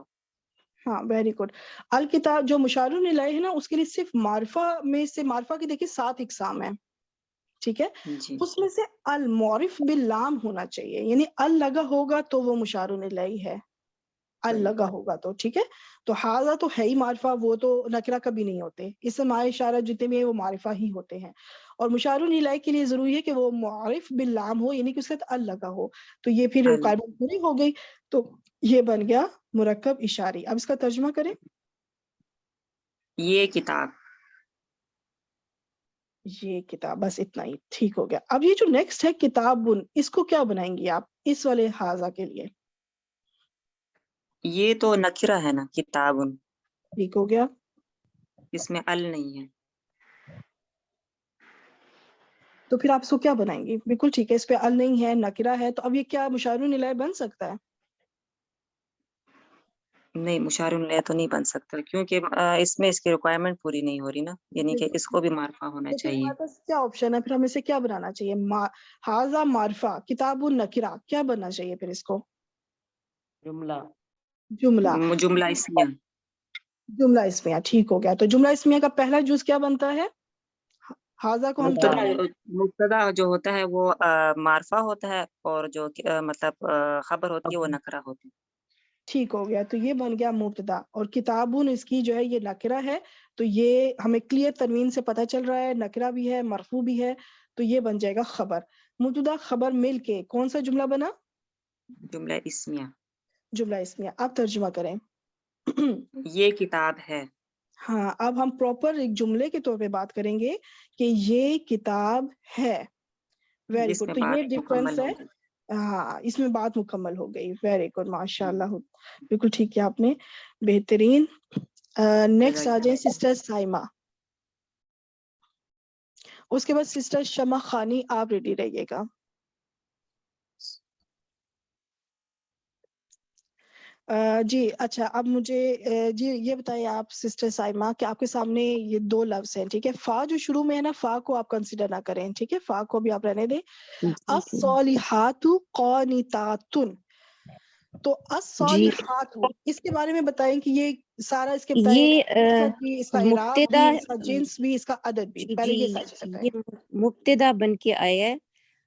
[SPEAKER 1] हाँ, वेरी गुड। अल किताब जो मुशारुन इलैह है ना, उसके लिए सिर्फ मारफा में से, मारफा की देखिए 7 इकसाम है, ठीक है।
[SPEAKER 8] जी
[SPEAKER 1] उसमें से अल मौरिफ बिल लाम होना चाहिए, यानी अल लगा होगा तो वो मुशारुन इलैह है, अल लगा होगा तो, ठीक है। तो हाजा तो है ही मारिफा, वो तो नकरा कभी नहीं होते, इसम आए इशारा जितने भी है वो मारिफा ही होते हैं। और मुशारुन इलैह के लिए जरूरी है कि वो मुआरिफ बिल लाम हो, यानी कि उसके साथ अल लगा हो, तो ये फिर
[SPEAKER 8] अल,
[SPEAKER 1] रिक्वायरमेंट पूरी हो गई, तो ये बन गया मुरक्कब इशारी। अब इसका तर्जुमा करें।
[SPEAKER 8] ये किताब।
[SPEAKER 1] ये किताब, बस इतना ही, ठीक हो गया। अब ये जो नेक्स्ट है किताबुन, इसको क्या बनाएंगी आप इस वाले हाजा के लिए?
[SPEAKER 8] ये तो नकिरा है ना, किताबुन,
[SPEAKER 1] ठीक हो गया।
[SPEAKER 8] इसमें अल नहीं है।
[SPEAKER 1] तो फिर आप इसको क्या बनाएंगे? बिल्कुल ठीक है, इस पे अल नहीं है, नकिरा है, तो अब ये क्या मुशारुन इलैह बन सकता है?
[SPEAKER 8] नहीं, मुशारुन इलैह तो नहीं बन सकता, क्योंकि इसमें इसकी रिक्वायरमेंट पूरी नहीं हो रही ना, यानी कि
[SPEAKER 1] बिल्कुल।
[SPEAKER 8] इसको भी मारफा होना
[SPEAKER 1] तो फिर
[SPEAKER 8] चाहिए।
[SPEAKER 1] हमारे पास क्या ऑप्शन है, फिर हमें इसे क्या बनाना चाहिए? हाजा मारफा किताबुन नकिरा, क्या बनना चाहिए फिर इसको?
[SPEAKER 2] जुमला।
[SPEAKER 1] जुमला।
[SPEAKER 8] जुमला इसमिया।
[SPEAKER 1] जुमला इस्मिया, ठीक हो गया। तो जुमला इस्मिया का पहला जुज क्या बनता है? हाजा को हम क्या
[SPEAKER 8] मुब्तदा,
[SPEAKER 1] बनाएंगे?
[SPEAKER 8] मुब्तदा जो होता है वो मारफा होता है, और जो मतलब खबर होती है वो नकरा होती है।
[SPEAKER 1] ठीक हो गया, तो ये बन गया मुब्तदा, और किताबुन इसकी जो है ये नकिरा है, तो ये हमें क्लियर तनवीन से पता चल रहा है, नकिरा भी है, मरफू भी है, तो ये बन जाएगा खबर। मुब्तदा खबर मिल के कौन सा जुमला बना?
[SPEAKER 8] जुमला इसमिया।
[SPEAKER 1] जुमला इस्मिया। आप तर्जुमा करें।
[SPEAKER 8] ये किताब है।
[SPEAKER 1] हाँ, अब हम प्रॉपर एक जुमले के तौर पे बात करेंगे कि ये किताब है। वेरी गुड,
[SPEAKER 8] इसमें
[SPEAKER 1] तो ये
[SPEAKER 8] बात
[SPEAKER 1] डिफरेंस
[SPEAKER 8] मुकम्मल
[SPEAKER 1] है।
[SPEAKER 8] हो गई।
[SPEAKER 1] हाँ, इसमें बात मुकम्मल हो गई, वेरी गुड, माशाल्लाह, बिल्कुल ठीक किया आपने, बेहतरीन। नेक्स्ट आ जाए सिस्टर साइमा, उसके बाद सिस्टर शमा खानी, आप रेडी रहिएगा। जी अच्छा, अब मुझे जी ये बताइए आप सिस्टर साइमा कि आपके सामने ये 2 लफ्ज हैं, ठीक है। फा जो शुरू में है ना, फा को आप कंसिडर ना करें, ठीक है, फा को भी आप रहने दें। अस्सॉलिहातु क़ानितातुन, तो
[SPEAKER 4] जी
[SPEAKER 1] अस्सॉलिहातु इसके बारे में बताएं कि ये सारा, इसके बताएं
[SPEAKER 4] ये
[SPEAKER 1] मकसद भी, इसका इराब
[SPEAKER 4] मुब्तदा
[SPEAKER 1] भी, इसका जिन्स भी, इसका अदद भी,
[SPEAKER 4] जी
[SPEAKER 1] पहले
[SPEAKER 4] जी
[SPEAKER 1] ये सारी चीजें बताएं।
[SPEAKER 4] ये मुब्तदा बन के आया है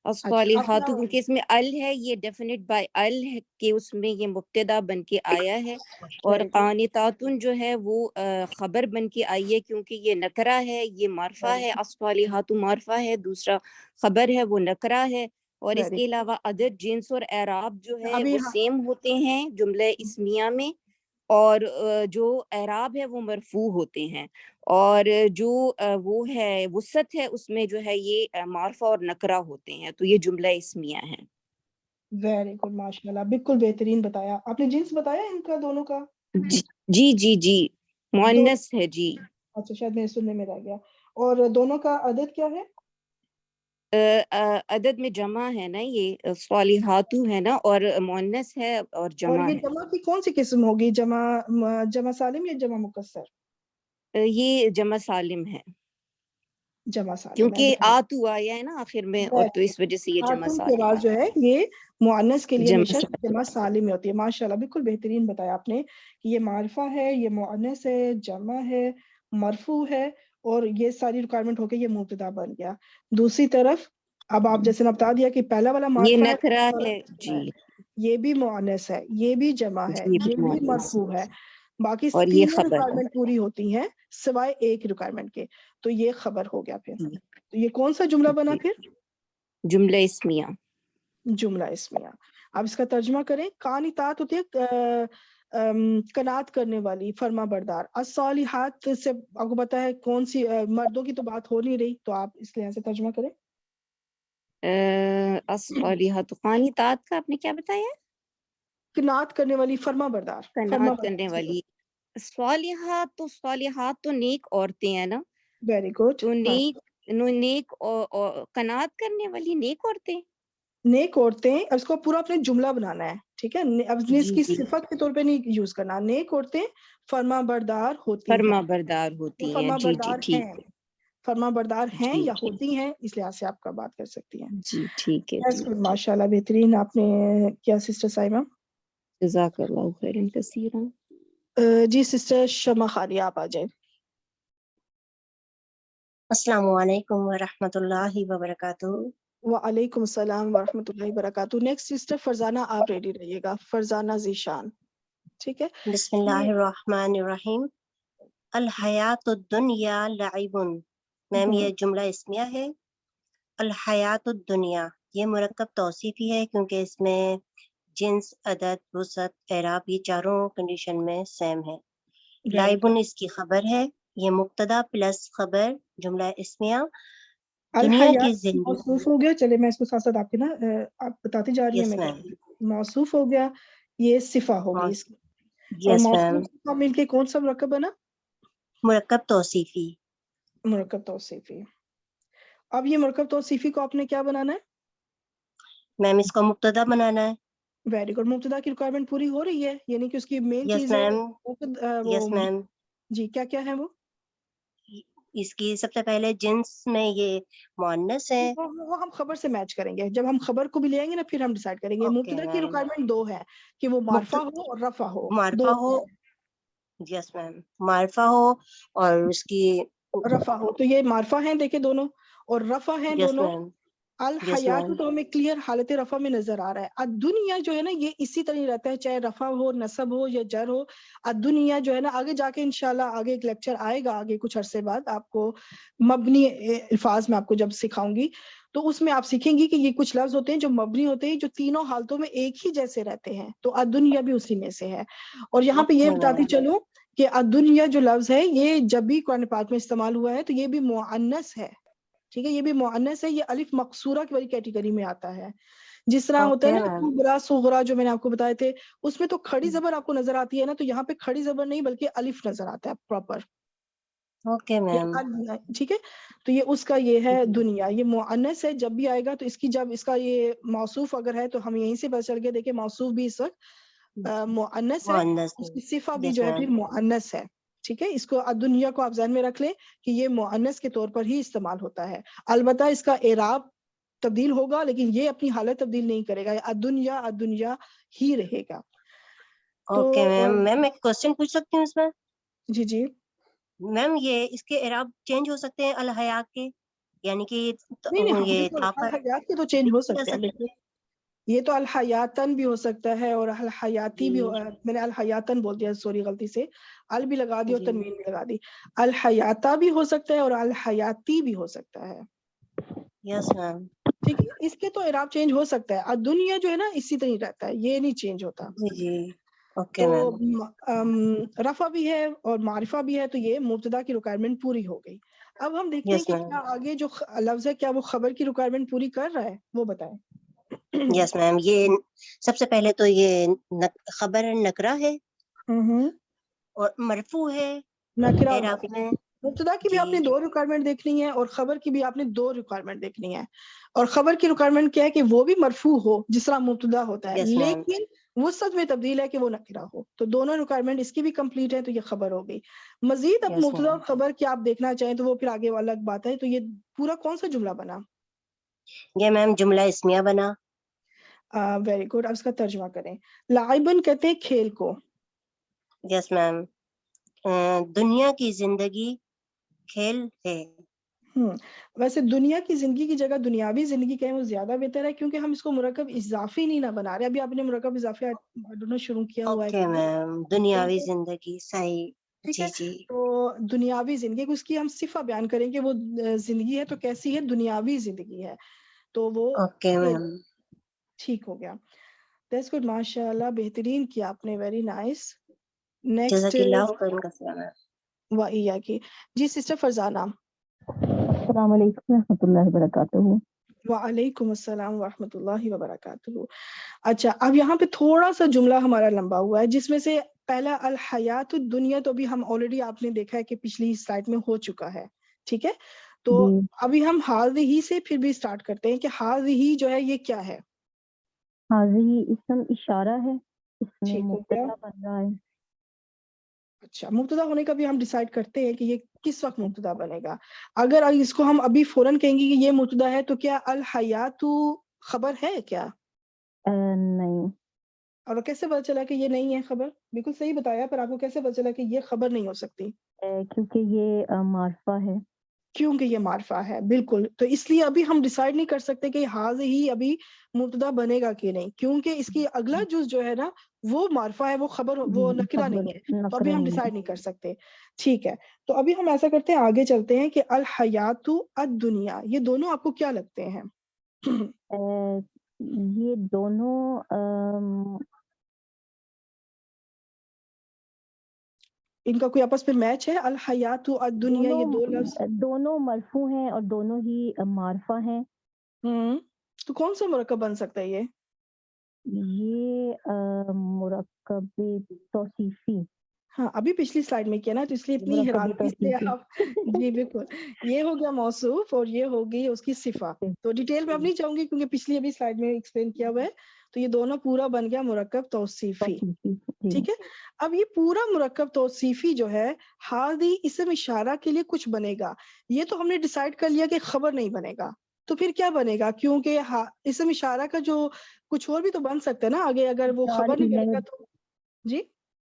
[SPEAKER 9] अस्वालिहातु
[SPEAKER 1] अपना
[SPEAKER 9] क्योंकि इसमें अल है, ये डेफिनेट बाय अल है कि उसमें ये मुब्तदा बन के आया है, और
[SPEAKER 1] वेरी गुड,
[SPEAKER 9] कानितातुन जो है वो खबर बन के आई है क्योंकि ये नकरा है, ये मारफा है, अस्वालिहातु मारफा है, दूसरा खबर है वो नकरा है। और
[SPEAKER 1] वेरी
[SPEAKER 9] इसके अलावा अदद, जिन्स और एराब जो है
[SPEAKER 1] अभी
[SPEAKER 9] वो सेम होते हैं जुमले इस्मिया में, और जो एराब है वो मरफू होते हैं, और जो वो है वसत है उसमें जो है ये मारफा और नकरा होते हैं, तो ये जुमला इस्मिया है।
[SPEAKER 1] वेरी गुड, माशाल्लाह, बिल्कुल बेहतरीन बताया आपने। जिन्स बताया इनका दोनों का?
[SPEAKER 9] जी जी जी जी,
[SPEAKER 1] दो,
[SPEAKER 9] मुअन्नस है जी।
[SPEAKER 1] अच्छा, शायद मेरे सुनने में रह गया। और दोनों का अदद क्या है?
[SPEAKER 9] अदद में जमा है ना, ये स्वालिहातु है ना, और मुअन्नस है और
[SPEAKER 1] और
[SPEAKER 9] जमा
[SPEAKER 1] ये
[SPEAKER 9] है।
[SPEAKER 1] जमा की कौन सी किस्म होगी? जमा सालिम या जमा मुकस्सर?
[SPEAKER 9] ये जमा सालिम है
[SPEAKER 1] जमा सालिम है,
[SPEAKER 9] क्योंकि
[SPEAKER 1] वेरी
[SPEAKER 9] आतु आया है ना आखिर में, और तो
[SPEAKER 1] गुड।
[SPEAKER 9] इस वजह से ये जमा
[SPEAKER 1] खातून की
[SPEAKER 9] सालिम
[SPEAKER 1] आवाज
[SPEAKER 9] है।
[SPEAKER 1] जो है ये मुअन्नस के लिए
[SPEAKER 9] जमा
[SPEAKER 1] हमेशा
[SPEAKER 9] सालिम,
[SPEAKER 1] जमा सालिम में होती है। माशाल्लाह, बिल्कुल बेहतरीन बताया आपने कि ये मारिफा है, ये मुअन्नस है, जमा है, मरफू है, और ये सारी रिक्वायरमेंट होके ये मुब्तदा बन गया। दूसरी तरफ अब आप जैसे ने बता दिया कि पहला वाला
[SPEAKER 9] ये
[SPEAKER 1] मारिफा है,
[SPEAKER 9] नखरा
[SPEAKER 1] दूसरा वाला
[SPEAKER 9] है
[SPEAKER 1] जमा है,
[SPEAKER 9] जी
[SPEAKER 1] ये भी मुअन्नस है, ये भी जमा है,
[SPEAKER 9] जी,
[SPEAKER 1] ये भी
[SPEAKER 9] मुअन्नस,
[SPEAKER 1] मरफू है। बाकी
[SPEAKER 9] और ये
[SPEAKER 1] तीनों
[SPEAKER 9] खबर है
[SPEAKER 1] रिक्वायरमेंट पूरी होती हैं सिवाय एक रिक्वायरमेंट के, तो ये खबर हो गया फिर।
[SPEAKER 9] जी
[SPEAKER 1] तो ये कौन सा जुमला बना
[SPEAKER 9] जी,
[SPEAKER 1] फिर?
[SPEAKER 9] जुमला इस्मिया।
[SPEAKER 1] जुमला इस्मिया। अब इसका तर्जुमा करें। कानितात होती है कनात करने वाली, फर्मा बरदार। अस्सालिहात से आपको पता है कौन सी मर्दों की तो बात हो नहीं रही, तो आप इसलिए ऐसे तर्जुमा करें।
[SPEAKER 9] अस्वालिहातु, कानितात का आपने क्या बताया?
[SPEAKER 1] कनात करने वाली, फर्मा बरदार, फर्मा
[SPEAKER 9] कनात करने
[SPEAKER 1] बरदार।
[SPEAKER 9] वाली। स्वालिहात तो नेक औरतें हैं ना,
[SPEAKER 1] वेरी गुड,
[SPEAKER 9] तो
[SPEAKER 1] हाँ।
[SPEAKER 9] नेक और कनात करने वाली नेक औरतें।
[SPEAKER 1] नेक औरतें, अब इसको पूरा अपने जुमला बनाना है, ठीक है? अब
[SPEAKER 9] जी
[SPEAKER 1] इसकी
[SPEAKER 9] जी,
[SPEAKER 1] सिफत के तौर पे नहीं यूज करना। नेक औरतें फर्मा बरदार होती हैं,
[SPEAKER 9] फर्मा बरदार
[SPEAKER 1] वो
[SPEAKER 9] होती हैं,
[SPEAKER 1] फर्मा
[SPEAKER 9] जी जी
[SPEAKER 1] बरदार
[SPEAKER 9] ठीक
[SPEAKER 1] हैं,
[SPEAKER 9] है,
[SPEAKER 1] फर्मा बरदार हैं
[SPEAKER 9] जी
[SPEAKER 1] या
[SPEAKER 9] जी
[SPEAKER 1] होती हैं, इस लिहाज से आपका बात कर सकती हैं।
[SPEAKER 9] जी ठीक है
[SPEAKER 1] That's
[SPEAKER 9] जी।
[SPEAKER 1] good, माशाल्लाह, बेहतरीन आपने किया सिस्टर साइमा।
[SPEAKER 9] जज़ाकल्लाहु खैरन कसीरा।
[SPEAKER 1] जी सिस्टर शमा खालिया, आप आ जाए।
[SPEAKER 10] अस्सलामु अलैकुम व रहमतुल्लाहि व बरकातुहू।
[SPEAKER 1] वालेकुम सलाम व रहमतुल्लाहि व बरकातुहू। नेक्स्ट सिस्टर फरजाना, आप रेडी रहिएगा। फरजाना ज़ीशान, ठीक है? ये
[SPEAKER 10] बिस्मिल्लाहिर्रहमानिर्रहीम। अल हयातुद दुनिया लइबुन। मैम ये जुमला इस्मिया है। अल हयातुद दुनिया ये मुरक्कब तौसीफी है क्योंकि इसमें जिन्स, अदद, वसत, एराब ये चारों कंडीशन में सेम है। लाइबुन इसकी खबर है। ये मुब्तदा प्लस खबर जुमला इस्मिया।
[SPEAKER 1] अल
[SPEAKER 10] दुनिया
[SPEAKER 1] हयात
[SPEAKER 10] की जिंदगी।
[SPEAKER 1] मौसूफ हो गया। चले मैं इसको साथ साथ आपके ना आप बताती जा रही हैं,
[SPEAKER 10] यस
[SPEAKER 1] मैं
[SPEAKER 10] मैम,
[SPEAKER 1] कहती मौसूफ हो गया, ये सिफा होगी इसकी। और
[SPEAKER 10] यस
[SPEAKER 1] मौसूफ
[SPEAKER 10] मैम,
[SPEAKER 1] का मिलके कौन सा मुरक्कब बना?
[SPEAKER 10] मुरक्कब तौसीफी।
[SPEAKER 1] मुरक्कब तौसीफी। अब ये मुरक्कब तौसीफी को आपने क्या बनाना है?
[SPEAKER 10] मैम इसको मुब्तदा बनाना है।
[SPEAKER 1] Very good. मुब्तदा की रिक्वायरमेंट पूरी हो रही है, यानी कि उसकी मेन
[SPEAKER 10] यस
[SPEAKER 1] चीज है
[SPEAKER 10] मैम,
[SPEAKER 1] वो
[SPEAKER 10] यस मैम।
[SPEAKER 1] जी, क्या क्या है वो?
[SPEAKER 10] इसकी सबसे पहले जिन्स में ये मुअन्नस है।
[SPEAKER 1] वो हम खबर से मैच करेंगे। जब हम खबर को भी ले आएंगे ना, फिर हम डिसाइड करेंगे।
[SPEAKER 10] ओके
[SPEAKER 1] मुब्तदा की
[SPEAKER 10] मैम।
[SPEAKER 1] रिक्वायरमेंट दो है कि वो मारफा हो और रफा हो,
[SPEAKER 10] मारफा
[SPEAKER 1] दो
[SPEAKER 10] हो,
[SPEAKER 1] है।
[SPEAKER 10] यस मैम, मारफा हो और उसकी,
[SPEAKER 1] रफा हो, तो ये मारफा है देखे दोनों, और रफा है
[SPEAKER 10] यस
[SPEAKER 1] दोनों।
[SPEAKER 10] मैम,
[SPEAKER 1] अल
[SPEAKER 10] यस
[SPEAKER 1] हयात
[SPEAKER 10] मैम,
[SPEAKER 1] तो हमें क्लियर हालत रफा में नजर आ रहा है। अद्दुनिया जो है ना, ये इसी तरह ही रहता है, चाहे रफा हो, नसब हो या जर हो। अद्दुनिया जो है ना, आगे जाके इंशाल्लाह आगे एक लेक्चर आएगा, आगे कुछ अरसे बाद आपको मबनी अल्फाज में आपको जब सिखाऊंगी, तो उसमें आप सीखेंगी कि ये कुछ लफ्ज होते हैं जो मबनी होते हैं, जो तीनों हालतों में एक ही जैसे रहते हैं। तो अद्दुनिया भी उसी में से है। और यहाँ पे ये
[SPEAKER 10] ओके
[SPEAKER 1] बताती
[SPEAKER 10] मैम,
[SPEAKER 1] चलूं कि अद्दुनिया जो लफ्ज है, ये जब भी कुरान पाक में इस्तेमाल हुआ है तो ये भी मुअन्नस है, ठीक है? ये भी मुअन्नस है, ये अलिफ मकसूरा की वाली कैटेगरी में आता है। जिस तरह होता है
[SPEAKER 10] ओके
[SPEAKER 1] ना
[SPEAKER 10] मैम,
[SPEAKER 1] कुबरा सुगरा जो मैंने आपको बताए थे, उसमें तो खड़ी जबर आपको नजर आती है ना, तो यहाँ पे खड़ी जबर नहीं बल्कि अलिफ नजर आता है प्रॉपर।
[SPEAKER 10] ओके मैम,
[SPEAKER 1] ठीक है? तो ये उसका ये है दुनिया, ये मुअन्नस है। जब भी आएगा तो इसकी, जब इसका ये मौसूफ अगर है तो हम यहीं से पता चल गया। देखिए मौसूफ भी इस वक्त मुअन्नस है,
[SPEAKER 10] मुअन्नस है।
[SPEAKER 1] उसकी सिफा भी
[SPEAKER 10] यस
[SPEAKER 1] जो है
[SPEAKER 10] मैम,
[SPEAKER 1] फिर मुअन्नस है, ठीक है? इसको अद्दुनिया को आप ज़हन में रख लें कि ये मुअन्नस के तौर पर ही इस्तेमाल होता है। अलबत्ता इसका एराब तब्दील होगा, लेकिन ये अपनी हालत तब्दील नहीं करेगा, अद्दुनिया ही रहेगा। तो
[SPEAKER 10] ओके मैम। मैम एक क्वेश्चन पूछ सकती हूँ इसमें?
[SPEAKER 1] जी जी,
[SPEAKER 10] मैम ये इसके एराब चेंज हो सकते हैं अल हयात के? यानी कि
[SPEAKER 1] नहीं हम
[SPEAKER 10] ये
[SPEAKER 1] देखो
[SPEAKER 10] ताकत
[SPEAKER 1] हयात के तो चेंज हो
[SPEAKER 10] लिखी जा
[SPEAKER 1] सकते हैं,
[SPEAKER 10] सकती
[SPEAKER 1] देखिए ये तो अल हयातन भी हो सकता है और अल हयाती भी
[SPEAKER 10] जी
[SPEAKER 1] मैंने अल हयातन बोल दिया, सॉरी गलती से अल भी लगा दी और
[SPEAKER 10] जी
[SPEAKER 1] तनवीन भी लगा दी। अल हयाता भी हो सकता है और अल हयाती भी हो सकता है,
[SPEAKER 10] यस मैम
[SPEAKER 1] ठीक है। इसके तो इराब चेंज हो सकता है, दुनिया जो है ना इसी तरह रहता है, ये नहीं चेंज होता।
[SPEAKER 10] जी जी ओके
[SPEAKER 1] तो
[SPEAKER 10] मैम
[SPEAKER 1] रफा भी है और मारिफा भी है, तो ये मुब्तदा की रिक्वायरमेंट पूरी हो गई। अब हम देखते हैं
[SPEAKER 10] यस
[SPEAKER 1] कि
[SPEAKER 10] मैम
[SPEAKER 1] क्या आगे जो लफ्ज है क्या वो खबर की रिक्वायरमेंट पूरी कर रहा है, वो बताएं।
[SPEAKER 10] यस मैम ये सबसे पहले तो ये खबर नकरा है और मरफू है
[SPEAKER 1] नकरा और
[SPEAKER 10] एराब
[SPEAKER 1] मारिफा,
[SPEAKER 10] में
[SPEAKER 1] मुब्तदा की भी
[SPEAKER 10] जी
[SPEAKER 1] आपने 2 रिक्वायरमेंट देखनी है और खबर की भी आपने 2 रिक्वायरमेंट देखनी है। और खबर की रिक्वायरमेंट क्या है कि वो भी मरफू हो जिस तरह मुब्तदा होता है,
[SPEAKER 10] यस मैम
[SPEAKER 1] लेकिन वुसअत में तब्दील है कि वो नकरा हो। तो दोनों रिक्वायरमेंट इसकी भी कंप्लीट है, तो ये खबर हो गई। मजीद अब
[SPEAKER 10] यस
[SPEAKER 1] मुब्तदा और
[SPEAKER 10] मैम
[SPEAKER 1] खबर की आप देखना चाहें तो वो फिर आगे वाला अलग बात है। तो ये पूरा कौन सा जुमला बना?
[SPEAKER 10] ये मैम जुमला इस्मिया बना
[SPEAKER 1] वेरी गुड। अब इसका तर्जुमा करें। लाइबन कहते हैं खेल को।
[SPEAKER 10] यस मैम दुनिया की जिंदगी खेल है
[SPEAKER 1] वैसे दुनिया की जिंदगी की जगह दुनियावी जिंदगी कहें वो ज्यादा बेहतर है, क्योंकि हम इसको मुरक्कब इजाफी नहीं ना बना रहे। अभी आपने मुरक्कब इजाफी शुरू किया हुआ है
[SPEAKER 10] ओके
[SPEAKER 1] कि
[SPEAKER 10] मैम
[SPEAKER 1] नहीं,
[SPEAKER 10] दुनियावी
[SPEAKER 1] तो
[SPEAKER 10] जिंदगी सही
[SPEAKER 1] ठीक
[SPEAKER 10] जी
[SPEAKER 1] है।
[SPEAKER 10] जी
[SPEAKER 1] तो दुनियावी जिंदगी उसकी हम सिफा बयान करेंगे, वो जिंदगी है तो कैसी है, दुनियावी जिंदगी है, तो वो
[SPEAKER 10] ओके मैम
[SPEAKER 1] ठीक हो गया। दैट्स गुड, माशाल्लाह, बेहतरीन किया आपने, वेरी नाइस। नेक्स्ट
[SPEAKER 10] जज़ाकिल्लाहु खैरन कसीरा मैम
[SPEAKER 1] वाइया की जी, सिस्टर फरजाना।
[SPEAKER 11] अस्सलाम वालेकुम रहमतुल्लाहि वबरकातुहू।
[SPEAKER 1] वालेकुम अस्सलाम वरहमतुल्लाहि वबरकातुहू। अच्छा, अब यहाँ पे थोड़ा सा जुमला हमारा लंबा हुआ है, जिसमें से पहला अल हयातुद दुनिया तो अभी हम ऑलरेडी आपने देखा है कि पिछली स्लाइड में हो चुका है, ठीक है। तो
[SPEAKER 11] जी
[SPEAKER 1] अभी हम हाज़िही से फिर भी स्टार्ट करते हैं कि हाज़िही जो है ये क्या है।
[SPEAKER 11] हाज़िही इस्म इशारा है, इसमें
[SPEAKER 1] ठीक हो गया।
[SPEAKER 11] मुब्तदा बन रहा है।
[SPEAKER 1] अच्छा, मुब्तदा होने का भी हम डिसाइड करते हैं कि ये किस वक्त मुब्तदा बनेगा। अगर इसको हम अभी फौरन कहेंगे कि ये मुब्तदा है, तो क्या अल हयातु खबर है क्या?
[SPEAKER 11] नहीं
[SPEAKER 1] और कैसे पता चला कि ये नहीं है खबर? बिल्कुल सही बताया, पर आपको कैसे पता चला कि ये खबर नहीं हो सकती?
[SPEAKER 11] क्योंकि ये मार्फा है।
[SPEAKER 1] क्योंकि ये मार्फा है, बिल्कुल। तो इसलिए अभी हम डिसाइड नहीं कर सकते कि हाज़िही अभी मुब्तदा बनेगा कि नहीं, क्योंकि इसकी अगला जुज़ जो है ना वो मार्फा है, वो खबर, वो
[SPEAKER 11] जी
[SPEAKER 1] नकरा
[SPEAKER 11] खबर
[SPEAKER 1] नहीं है। तो अभी
[SPEAKER 11] नकरा
[SPEAKER 1] हम
[SPEAKER 11] नहीं है।
[SPEAKER 1] डिसाइड नहीं कर सकते। ठीक है, तो अभी हम ऐसा करते हैं, आगे चलते हैं कि अल हयातु अद दुनिया, ये दोनों आपको क्या लगते हैं?
[SPEAKER 11] ये दोनों
[SPEAKER 1] इनका कोई आपस में मैच है? अल हयातु अद दुनिया, ये दो लफ्ज।
[SPEAKER 11] दोनों मरफू हैं और दोनों ही मार्फा हैं।
[SPEAKER 1] तो कौन सा मुरक्कब बन सकता है ये?
[SPEAKER 11] ये मुरक्कब तौसीफी
[SPEAKER 1] हाँ, अभी पिछली स्लाइड में किया ना, तो इसलिए इतनी
[SPEAKER 11] मुरक्कब
[SPEAKER 1] हैरानगी से
[SPEAKER 11] तौसीफी
[SPEAKER 1] आप जी बिल्कुल। ये हो गया मौसूफ और ये हो गई उसकी सिफा। तो डिटेल में अब नहीं जाऊंगी क्योंकि पिछली अभी स्लाइड में एक्सप्लेन किया हुआ है। तो ये दोनों पूरा बन गया मुरक्कब तौसीफी,
[SPEAKER 11] तौसीफी जी
[SPEAKER 1] ठीक है। अब ये पूरा मुरक्कब तौसीफी जो है, हादी इसम इशारा के लिए कुछ बनेगा। ये तो हमने डिसाइड कर लिया कि खबर नहीं बनेगा, तो फिर क्या बनेगा? क्योंकि इसम इशारा का जो कुछ और भी तो बन सकता है ना आगे, अगर वो
[SPEAKER 11] मुशार
[SPEAKER 1] खबर नहीं
[SPEAKER 11] इलैह
[SPEAKER 1] बनेगा तो। जी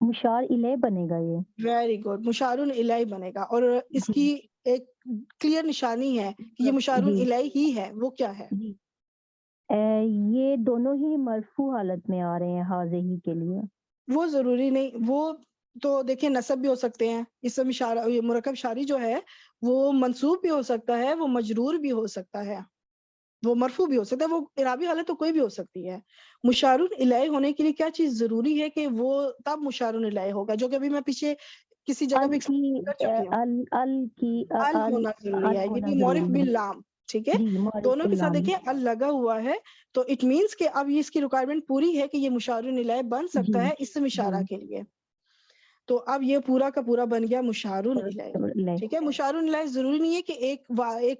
[SPEAKER 11] मुशार इलैह बनेगा ये।
[SPEAKER 1] वेरी गुड, मुशारुन इलैही बनेगा। और
[SPEAKER 11] जी
[SPEAKER 1] इसकी एक क्लियर निशानी है कि ये मुशारुन
[SPEAKER 11] जी
[SPEAKER 1] इलैही ही है, वो क्या है?
[SPEAKER 11] जी ये दोनों ही मरफू हालत में आ रहे हैं हाज़िही के लिए।
[SPEAKER 1] वो जरूरी नहीं, वो तो देखिए नसब भी हो सकते हैं। इसम इशारा, ये मुरक्कब शारी जो है वो मंसूब भी हो सकता है, वो मजरूर भी हो सकता है, वो मरफू भी हो सकता है, वो इराबी हालत तो कोई भी हो सकती है। मुशारुन इलैही होने के लिए क्या चीज जरूरी है कि वो तब मुशारुन इलैही होगा, जो कि अभी मैं पीछे किसी जगह
[SPEAKER 11] अल
[SPEAKER 1] पे
[SPEAKER 11] की
[SPEAKER 1] एक्सप्लेन कर चुकी हूँ।
[SPEAKER 11] अल
[SPEAKER 1] अल होना जरूरी
[SPEAKER 11] अल
[SPEAKER 1] है, ये
[SPEAKER 11] होना
[SPEAKER 1] भी मौरिफ
[SPEAKER 11] जरूरी है।
[SPEAKER 1] बिल लाम, ठीक है।
[SPEAKER 11] जी मारिफ
[SPEAKER 1] दोनों के साथ
[SPEAKER 11] बिल्लाम।
[SPEAKER 1] देखिए अल लगा हुआ है, तो इट मींस कि अब ये इसकी रिक्वायरमेंट पूरी है कि ये मुशारुन इलैही बन सकता
[SPEAKER 11] जी
[SPEAKER 1] है इसम इशारा
[SPEAKER 11] जी
[SPEAKER 1] के लिए। तो अब ये पूरा का पूरा बन गया मुशारुन इलैही,
[SPEAKER 11] ले
[SPEAKER 1] ठीक है। मुशारुन इलैही जरूरी नहीं है कि एक
[SPEAKER 11] वाहिद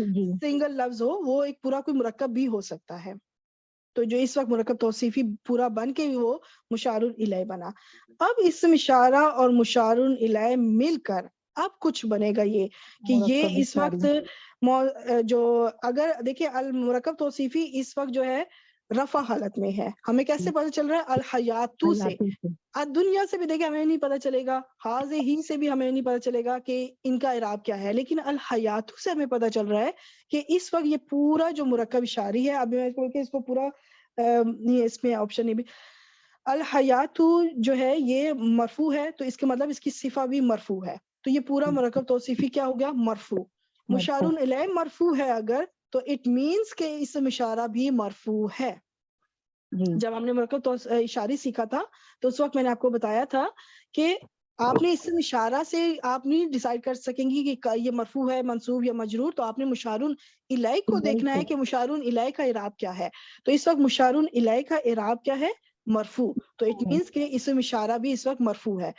[SPEAKER 11] जी
[SPEAKER 1] सिंगल लफ्ज हो, वो एक पूरा कोई मुरक्कब भी हो सकता है। तो जो इस वक्त मुरक्कब तौसीफी पूरा बन के भी वो मुशारुन इलैही बना। अब इसम इशारा और मुशारुन इलैही मिलकर अब कुछ बनेगा, ये कि ये
[SPEAKER 11] मुरक्कब
[SPEAKER 1] इस वक्त
[SPEAKER 11] इशारी।
[SPEAKER 1] जो अगर देखिए अल मुरक्कब तौसीफी इस वक्त जो है रफा हालत में है। हमें कैसे पता चल रहा है? अल हयातु से। दुनिया से भी देखिए हमें नहीं पता चलेगा, हाज़े ही से भी हमें नहीं पता चलेगा कि इनका इराब क्या है, लेकिन अल हयातु से हमें पता चल रहा है कि इस वक्त ये पूरा जो मुरक्कब इशारी है, अब मैं इसको पूरा ये इसमें ऑप्शन नहीं भी, अल हयातु जो है ये मरफू है, तो इसके मतलब इसकी सिफा भी मरफू है, तो ये पूरा मुरक्कब तौसीफी क्या हो गया? मरफू। मुशारुन इलैह मरफू है अगर, तो इट मीन्स के इसम इशारा भी मरफू है। जब हमने मुरक्कब तो इशारी सीखा था तो उस वक्त मैंने आपको बताया था कि आपने इसम इशारा से आप नहीं डिसाइड कर सकेंगी कि ये मरफू है, मंसूब या मजरूर, तो आपने मुशारुन इलैह को देखना है कि मुशारुन इलैह का इराब क्या है। तो इस वक्त मुशारुन इलैह का इराब क्या है? मरफू। तो इट मीन्स के इसम इशारा भी इस वक्त मरफू है।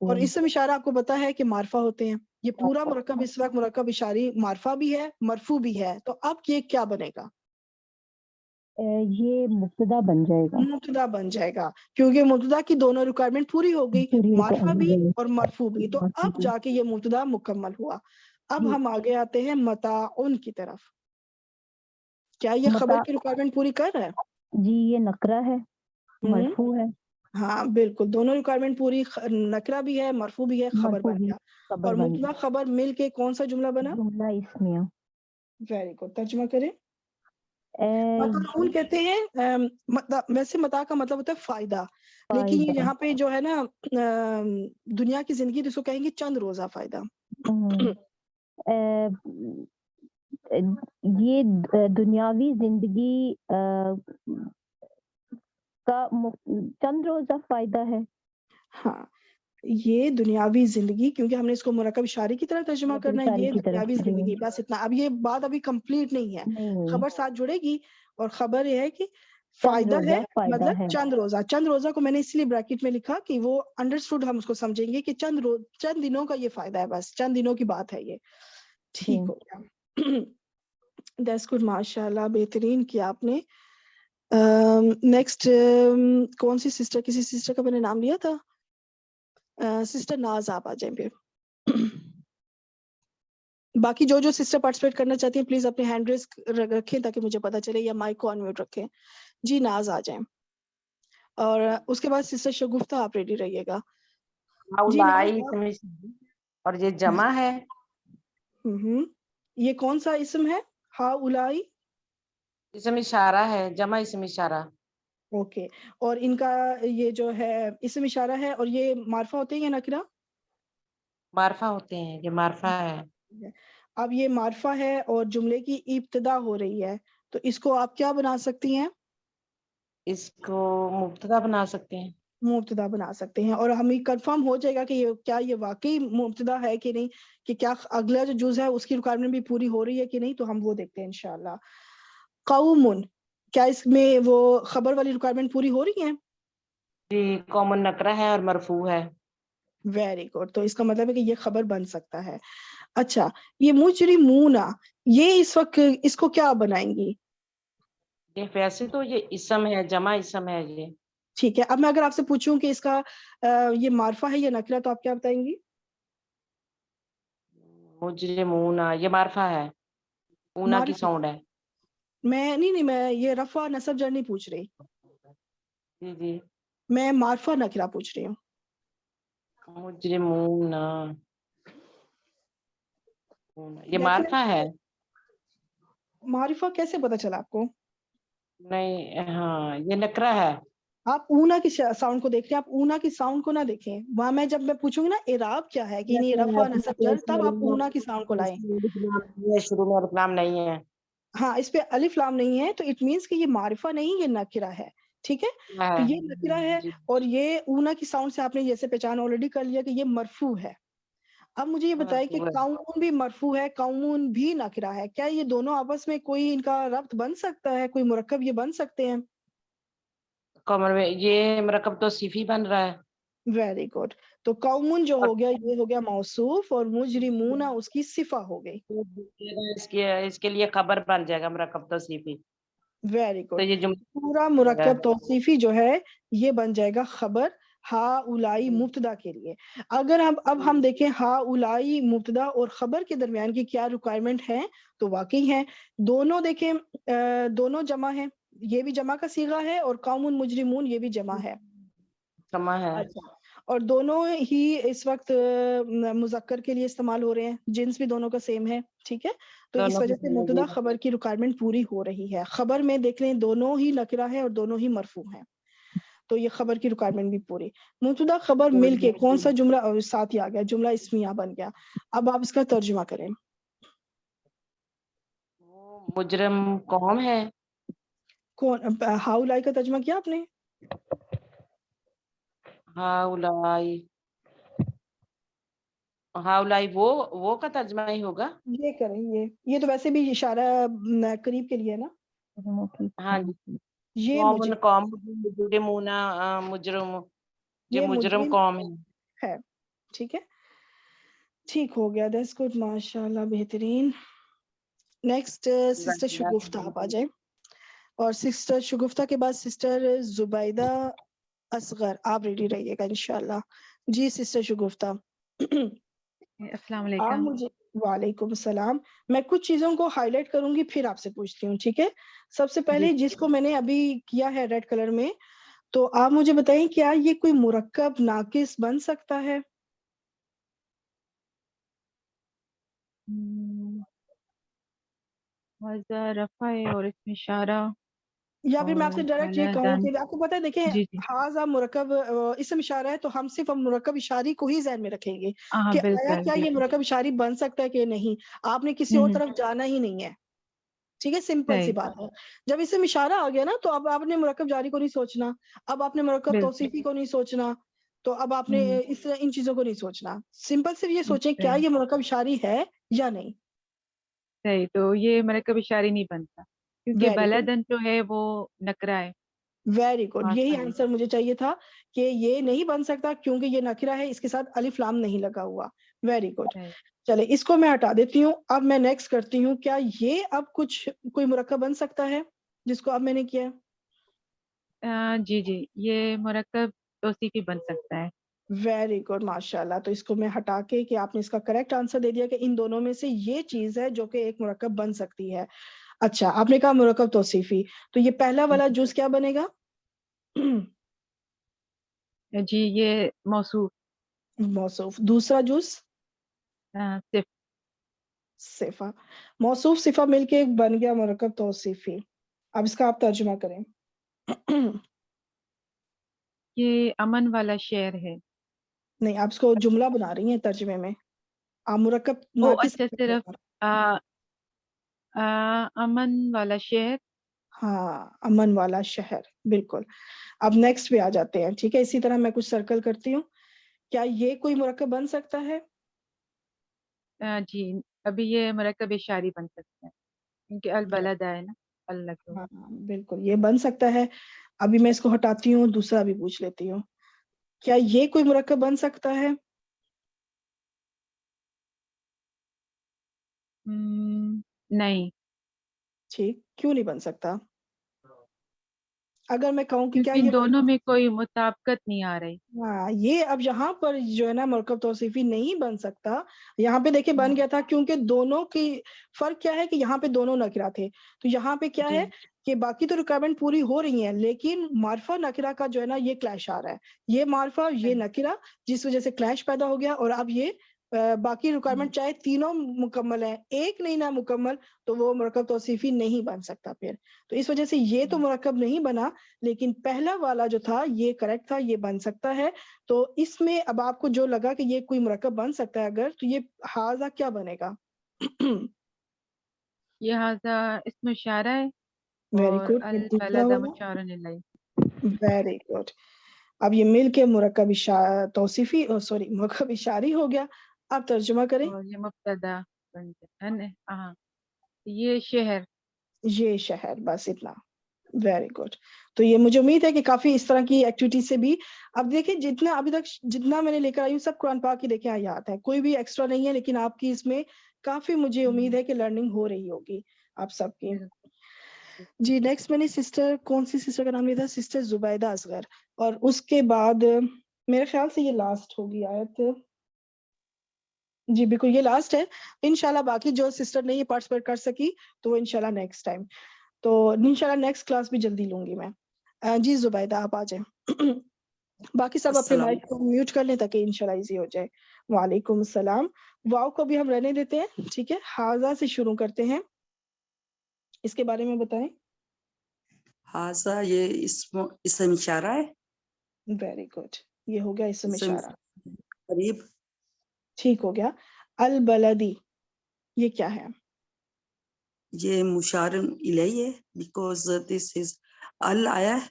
[SPEAKER 1] और इसम इशारा आपको पता है कि मारफा होते हैं। ये पूरा मुरक्कब इस वक्त मुरक्कब इशारी मारफा भी है, मरफू भी है। तो अब ये क्या बनेगा?
[SPEAKER 11] ये मुब्तदा बन जाएगा।
[SPEAKER 1] मुब्तदा बन जाएगा, क्योंकि मुब्तदा की दोनों रिक्वायरमेंट पूरी हो गई, मारफा भी और मरफू भी। तो अब जाके ये मुब्तदा मुकम्मल हुआ। अब हम आगे आते हैं मताउन की तरफ। क्या ये खबर की रिक्वायरमेंट पूरी कर रहा है?
[SPEAKER 11] जी, ये नकरा है, मरफू है।
[SPEAKER 1] हाँ बिल्कुल, दोनों रिक्वायरमेंट पूरी, नकरा भी है, मरफू भी है, खबर बन गया। और मुब्तदा खबर मिल के कौन सा जुमला बना?
[SPEAKER 11] जुमला इस्मिया।
[SPEAKER 1] वेरी गुड, तर्जुमा करें। मताउन कहते हैं, वैसे मता का मतलब होता है फायदा, लेकिन ये यहाँ पे जो है ना दुनिया की जिंदगी, जिसको कहेंगे चंद रोजा फायदा।
[SPEAKER 11] ये दुनियावी जिंदगी का चंद रोजा फायदा है।
[SPEAKER 1] हाँ, ये दुनियावी जिंदगी, क्योंकि हमने इसको मुरक्कब इशारे की तरह तर्जुमा करना है, ये दुनियावी जिंदगी, बस इतना। अब ये बात अभी कंप्लीट नहीं है, खबर साथ जुड़ेगी। और खबर ये है कि फायदा है, मतलब चंद रोजा। चंद रोजा को मैंने इसलिए ब्रैकेट में लिखा कि वो अंडरस्टूड, हम उसको समझेंगे कि चंद दिनों का ये फायदा है, बस चंद दिनों की बात है ये। ठीक हो गया, दैट्स गुड, माशाल्लाह, बेहतरीन किया आपने। नेक्स्ट कौन सी सिस्टर, किसी सिस्टर का मैंने नाम लिया था, सिस्टर नाज, आप आ जाएं फिर। बाकी जो सिस्टर पार्टिसिपेट करना चाहती हैं प्लीज अपने हैंड रेज रखें ताकि मुझे पता चले, या माइक को अनम्यूट रखें। जी नाज आ जाएं। और उसके बाद सिस्टर शगुफ्ता, आप रेडी रहिएगा।
[SPEAKER 2] जी नाज, और ये जमा है।
[SPEAKER 1] ये कौन सा इसम है? हा उलाई
[SPEAKER 2] इसम इशारा है, जमा इसम इशारा।
[SPEAKER 1] ओके, और इनका ये जो है इसम इशारा है, और ये मारफा होते हैं या नकरा?
[SPEAKER 2] मारफा होते हैं, ये मारफा है।
[SPEAKER 1] अब ये मारफा है और जुमले की इब्तिदा हो रही है, तो इसको आप क्या बना सकती हैं? इसको
[SPEAKER 2] मुब्तदा बना सकते हैं।
[SPEAKER 1] मुब्तदा बना सकते हैं। और हमें कंफर्म हो जाएगा कि ये वाकई मुब्तदा है कि नहीं, कि क्या अगला जो जुज है उसकी रिक्वायरमेंट भी पूरी हो रही है कि नहीं, तो हम वो देखते हैं इंशाल्लाह। कौमुन, क्या इसमें वो खबर वाली रिक्वायरमेंट पूरी हो रही है?
[SPEAKER 2] जी, कॉमन नकरा है और मरफू है।
[SPEAKER 1] वेरी गुड, तो इसका मतलब है कि ये खबर बन सकता है। अच्छा, ये मुजरिमूना, ये इस वक्त इसको क्या बनाएंगी?
[SPEAKER 2] ये वैसे तो ये इसम है, जमा इसम है ये।
[SPEAKER 1] ठीक है, अब मैं अगर आपसे पूछूं कि इसका ये मारफा है या नकरा, तो आप क्या बताएंगी?
[SPEAKER 2] मुजरिमूना, ये मारफा है, ऊना की साउंड है।
[SPEAKER 1] मैं मैं ये रफा नसब जर नहीं पूछ रही।
[SPEAKER 2] जी,
[SPEAKER 1] मैं मारफा नकरा पूछ रही हूँ।
[SPEAKER 2] मुजरिमूना, ये मारफा है।
[SPEAKER 1] मारिफा कैसे पता चला आपको?
[SPEAKER 2] नहीं, हाँ ये नकरा है।
[SPEAKER 1] आप ऊना की साउंड को देख रहे हैं, आप ऊना की साउंड को ना देखें। वहां मैं जब मैं पूछूंगी ना इराब क्या है, कि नहीं रफा नसब जर, तब आप ऊना की साउंड को लाएं।
[SPEAKER 2] शुरू में अलिफ लाम नहीं है।
[SPEAKER 1] हाँ, इस पे अलिफ लाम नहीं है, तो इट मीन्स कि ये मारिफा नहीं, ये नकिरा है। ठीक है, तो ये नकिरा है, और ये ऊना की साउंड से आपने जैसे पहचान ऑलरेडी कर लिया कि ये मरफू है। अब मुझे ये बताइए कि कौमुन भी मरफू है, कौमुन भी नकिरा है, क्या ये दोनों आपस में कोई इनका रब्त बन सकता है, कोई मुरक्कब ये बन सकते हैं?
[SPEAKER 2] कमर में ये मरकब तो सिफी बन रहा है।
[SPEAKER 1] वेरी गुड, तो कौमुन जो हो गया, ये हो गया मौसूफ, और मुजरिमूना उसकी सिफा हो गई।
[SPEAKER 2] इसके लिए खबर बन जाएगा मरकब तो सिफी।
[SPEAKER 1] वेरी गुड,
[SPEAKER 2] तो ये
[SPEAKER 1] पूरा मुरक्कब तौसीफी जो है ये बन जाएगा खबर हा उलाई मुब्तदा के लिए। अगर अब हम देखें हा उलाई मुब्तदा और खबर के दरमियान की क्या रिक्वायरमेंट है, तो वाकई है दोनों देखें, दोनों जमा है, یہ بھی جمع کا صیغہ ہے اور قوم مجرمون یہ بھی جمع ہے.
[SPEAKER 2] جمع ہے.
[SPEAKER 1] اچھا, اور دونوں ہی اس وقت مذکر کے لیے استعمال ہو رہے ہیں, جنس بھی دونوں کا سیم ہے. ٹھیک ہے, تو اس وجہ سے مبتدا خبر کی ریکوائرمنٹ پوری ہو رہی ہے. خبر میں دیکھ لیں دونوں ہی نکرہ ہے اور دونوں ہی مرفوع ہیں, تو یہ خبر کی ریکوائرمنٹ بھی پوری. مبتدا خبر مل کے کون سا جملہ ساتھ ہی آ گیا, جملہ اسمیہ بن گیا. اب آپ اس کا ترجمہ کریں.
[SPEAKER 2] مجرم قوم ہے.
[SPEAKER 1] کون ہاؤلائی کا ترجمہ کیا آپ نے؟
[SPEAKER 2] ہاؤلائی وہ کا ترجمہ ہی ہوگا.
[SPEAKER 1] یہ کریں, یہ تو ویسے بھی اشارہ قریب کے لیے ہے نا.
[SPEAKER 2] ہاں جی,
[SPEAKER 1] یہ
[SPEAKER 2] قوم مجرمون مجرم, یہ مجرم قوم
[SPEAKER 1] ہے. ٹھیک ہے, ٹھیک ہو گیا. دیٹس گڈ, ماشاءاللہ, بہترین. نیکسٹ سسٹر شگفتہ آپ آ جائیں, اور سسٹر شگفتہ کے بعد سسٹر زبیدہ اصغر. آپ ریڈی رہیے گا انشاءاللہ. جی سسٹر شگفتہ.
[SPEAKER 6] السلام
[SPEAKER 1] آپ
[SPEAKER 6] علیکم.
[SPEAKER 1] مجھے, وعلیکم السلام. میں کچھ چیزوں کو ہائی لائٹ کروں گی پھر آپ سے پوچھتی ہوں. ٹھیک ہے, سب سے پہلے جس کو میں نے ابھی کیا ہے ریڈ کلر میں, تو آپ مجھے بتائیں کیا یہ کوئی مرکب ناقص بن سکتا ہے؟
[SPEAKER 6] رفع ہے اور اس میں اشارہ,
[SPEAKER 1] یا پھر میں آپ سے ڈائریکٹ یہ کہوں کہ آپ کو پتہ ہے, دیکھیں ہاذا مرکب اسم اشارہ ہے, تو ہم صرف مرکب اشاری کو ہی ذہن میں رکھیں گے کہ آیا کیا یہ مرکب اشاری بن سکتا ہے کہ نہیں. آپ نے کسی اور طرف جانا ہی نہیں ہے. ٹھیک ہے, سمپل سی بات ہے. جب اسم اشارہ آ گیا نا, تو اب آپ نے مرکب جاری کو نہیں سوچنا, اب آپ نے مرکب توصیفی کو نہیں سوچنا, تو اب آپ نے اس طرح ان چیزوں کو نہیں سوچنا. سمپل صرف یہ سوچیں کیا یہ مرکب اشاری ہے یا نہیں.
[SPEAKER 6] صحیح, تو یہ مرکب اشاری نہیں بنتا کیونکہ بلدن جو ہے وہ نکرہ ہے.
[SPEAKER 1] ویری گڈ, یہی آنسر مجھے چاہیے تھا کہ یہ نہیں بن سکتا کیونکہ یہ نکرہ ہے, اس کے ساتھ الف لام نہیں لگا ہوا. Very good. چلے اس کو میں ہٹا دیتی ہوں. اب میں نیکسٹ کرتی ہوں, کیا یہ اب کچھ کوئی مرکب بن سکتا ہے جس کو اب میں نے کیا ہے؟
[SPEAKER 6] جی جی, یہ مرکب توصیفی بن سکتا ہے.
[SPEAKER 1] ویری گڈ, ماشاء اللہ. تو اس کو میں ہٹا کے کہ آپ نے اس کا کریکٹ آنسر دے دیا کہ ان دونوں میں سے یہ چیز ہے جو کہ ایک مرکب بن سکتی ہے. اچھا, آپ نے کہا مرکب توصیفی, تو یہ پہلا والا جز کیا بنے گا؟
[SPEAKER 6] جی, یہ موصوف.
[SPEAKER 1] موصوف. دوسرا جز صفہ. موصوف صفہ مل کے ایک بن گیا مرکب توصیفی. اب اس کا آپ ترجمہ کریں.
[SPEAKER 6] یہ امن والا شعر ہے.
[SPEAKER 1] نہیں, آپ اس کو جملہ بنا رہی ہیں ترجمے میں. آپ مرکب ناقص.
[SPEAKER 6] اچھا, صرف امن والا شہر.
[SPEAKER 1] ہاں, امن والا شہر, بالکل. اب نیکسٹ پہ آ جاتے ہیں. ٹھیک ہے, اسی طرح میں کچھ سرکل کرتی ہوں. کیا یہ کوئی مرکب بن سکتا ہے؟
[SPEAKER 6] جی, ابھی یہ مرکب اشاری بن سکتا ہے کیونکہ البلد ہے نا, اللہ کے.
[SPEAKER 1] ہاں بالکل, یہ بن سکتا ہے. ابھی میں اس کو ہٹاتی ہوں, دوسرا بھی پوچھ لیتی ہوں. کیا یہ کوئی مرکب بن سکتا ہے؟
[SPEAKER 6] نہیں.
[SPEAKER 1] ٹھیک, کیوں نہیں بن سکتا؟ اگر میں کہوں کہ کیا
[SPEAKER 6] کیونکہ
[SPEAKER 1] یہ
[SPEAKER 6] دونوں میں کوئی مطابقت نہیں آ رہی.
[SPEAKER 1] ہاں, یہ اب یہاں پر جو ہے نا مرکب توصیفی نہیں بن سکتا. یہاں پہ دیکھیں بن گیا تھا کیونکہ دونوں کی فرق کیا ہے کہ یہاں پہ دونوں نکرہ تھے, تو یہاں پہ کیا ہے کہ باقی تو ریکوائرمنٹ پوری ہو رہی ہیں, لیکن معرفہ نکرہ کا جو ہے نا یہ کلیش آ رہا ہے. یہ معرفہ, یہ نکرہ, جس وجہ سے کلیش پیدا ہو گیا. اور اب یہ باقی ریکوائرمنٹ چاہے تینوں مکمل ہیں, ایک نہیں نہ مکمل, تو وہ مرکب توصیفی نہیں بن سکتا پھر. تو اس وجہ سے یہ تو مرکب نہیں بنا, لیکن پہلا والا جو تھا یہ کریکٹ تھا, یہ بن سکتا ہے. تو اس میں اب آپ کو جو لگا کہ یہ کوئی مرکب بن سکتا ہے اگر, تو یہ ہاذا کیا بنے گا؟
[SPEAKER 6] یہ ہاذا اسم اشارہ ہے.
[SPEAKER 1] ویری
[SPEAKER 6] اور
[SPEAKER 1] گڈ.
[SPEAKER 6] البلد مشار الیہ.
[SPEAKER 1] Very good. اب یہ مل کے مرکب توصیفی مرکب اشاری ہو گیا. آپ ترجمہ کریں.
[SPEAKER 6] اور یہ مبتدا بن گیا. ہاں, یہ شہر.
[SPEAKER 1] یہ شہر, بس اتنا. Very good. تو یہ مجھے امید ہے کہ کافی اس طرح کی ایکٹیویٹی سے بھی, اب دیکھیں جتنا ابھی تک جتنا میں نے لے کر آئی ہوں سب قرآن پاک کی دیکھیں آیات ہے, کوئی بھی ایکسٹرا نہیں ہے, لیکن آپ کی اس میں کافی مجھے امید ہے کہ لرننگ ہو رہی ہوگی آپ سب کی. جی, نیکسٹ میں نے سسٹر, کون سی سسٹر کا نام لیا تھا؟ سسٹر زبیدہ اصغر. اور اس کے بعد میرے خیال سے یہ لاسٹ ہوگی آیت. جی بالکل, یہ لاسٹ ہے. انشاءاللہ باقی جو سسٹر نے یہ پارٹیسپیٹ کر سکی تو وہ انشاءاللہ نیکسٹ ٹائم. تو انشاءاللہ نیکسٹ کلاس بھی جلدی لوں گی میں. جی زبیدہ آپ آ جائیں. باقی سب اپنے
[SPEAKER 12] السلام
[SPEAKER 1] مائک کو میوٹ کر لیں تاکہ انشاءاللہ ایزی ہو جائے. وعلیکم السلام. واو کو بھی ہم رہنے دیتے ہیں, ٹھیک ہے. حاضہ سے شروع کرتے ہیں, اس کے بارے میں بتائیں.
[SPEAKER 12] حاضہ یہ اسم اشارہ ہے.
[SPEAKER 1] ویری گڈ, یہ ہو گیا اسم
[SPEAKER 12] اسم
[SPEAKER 1] اشارہ,
[SPEAKER 12] قریب.
[SPEAKER 1] ٹھیک ہو گیا. البلدی یہ کیا ہے؟
[SPEAKER 12] یہ مشار الیہ ہے بیکاز دس از ال آیا ہے.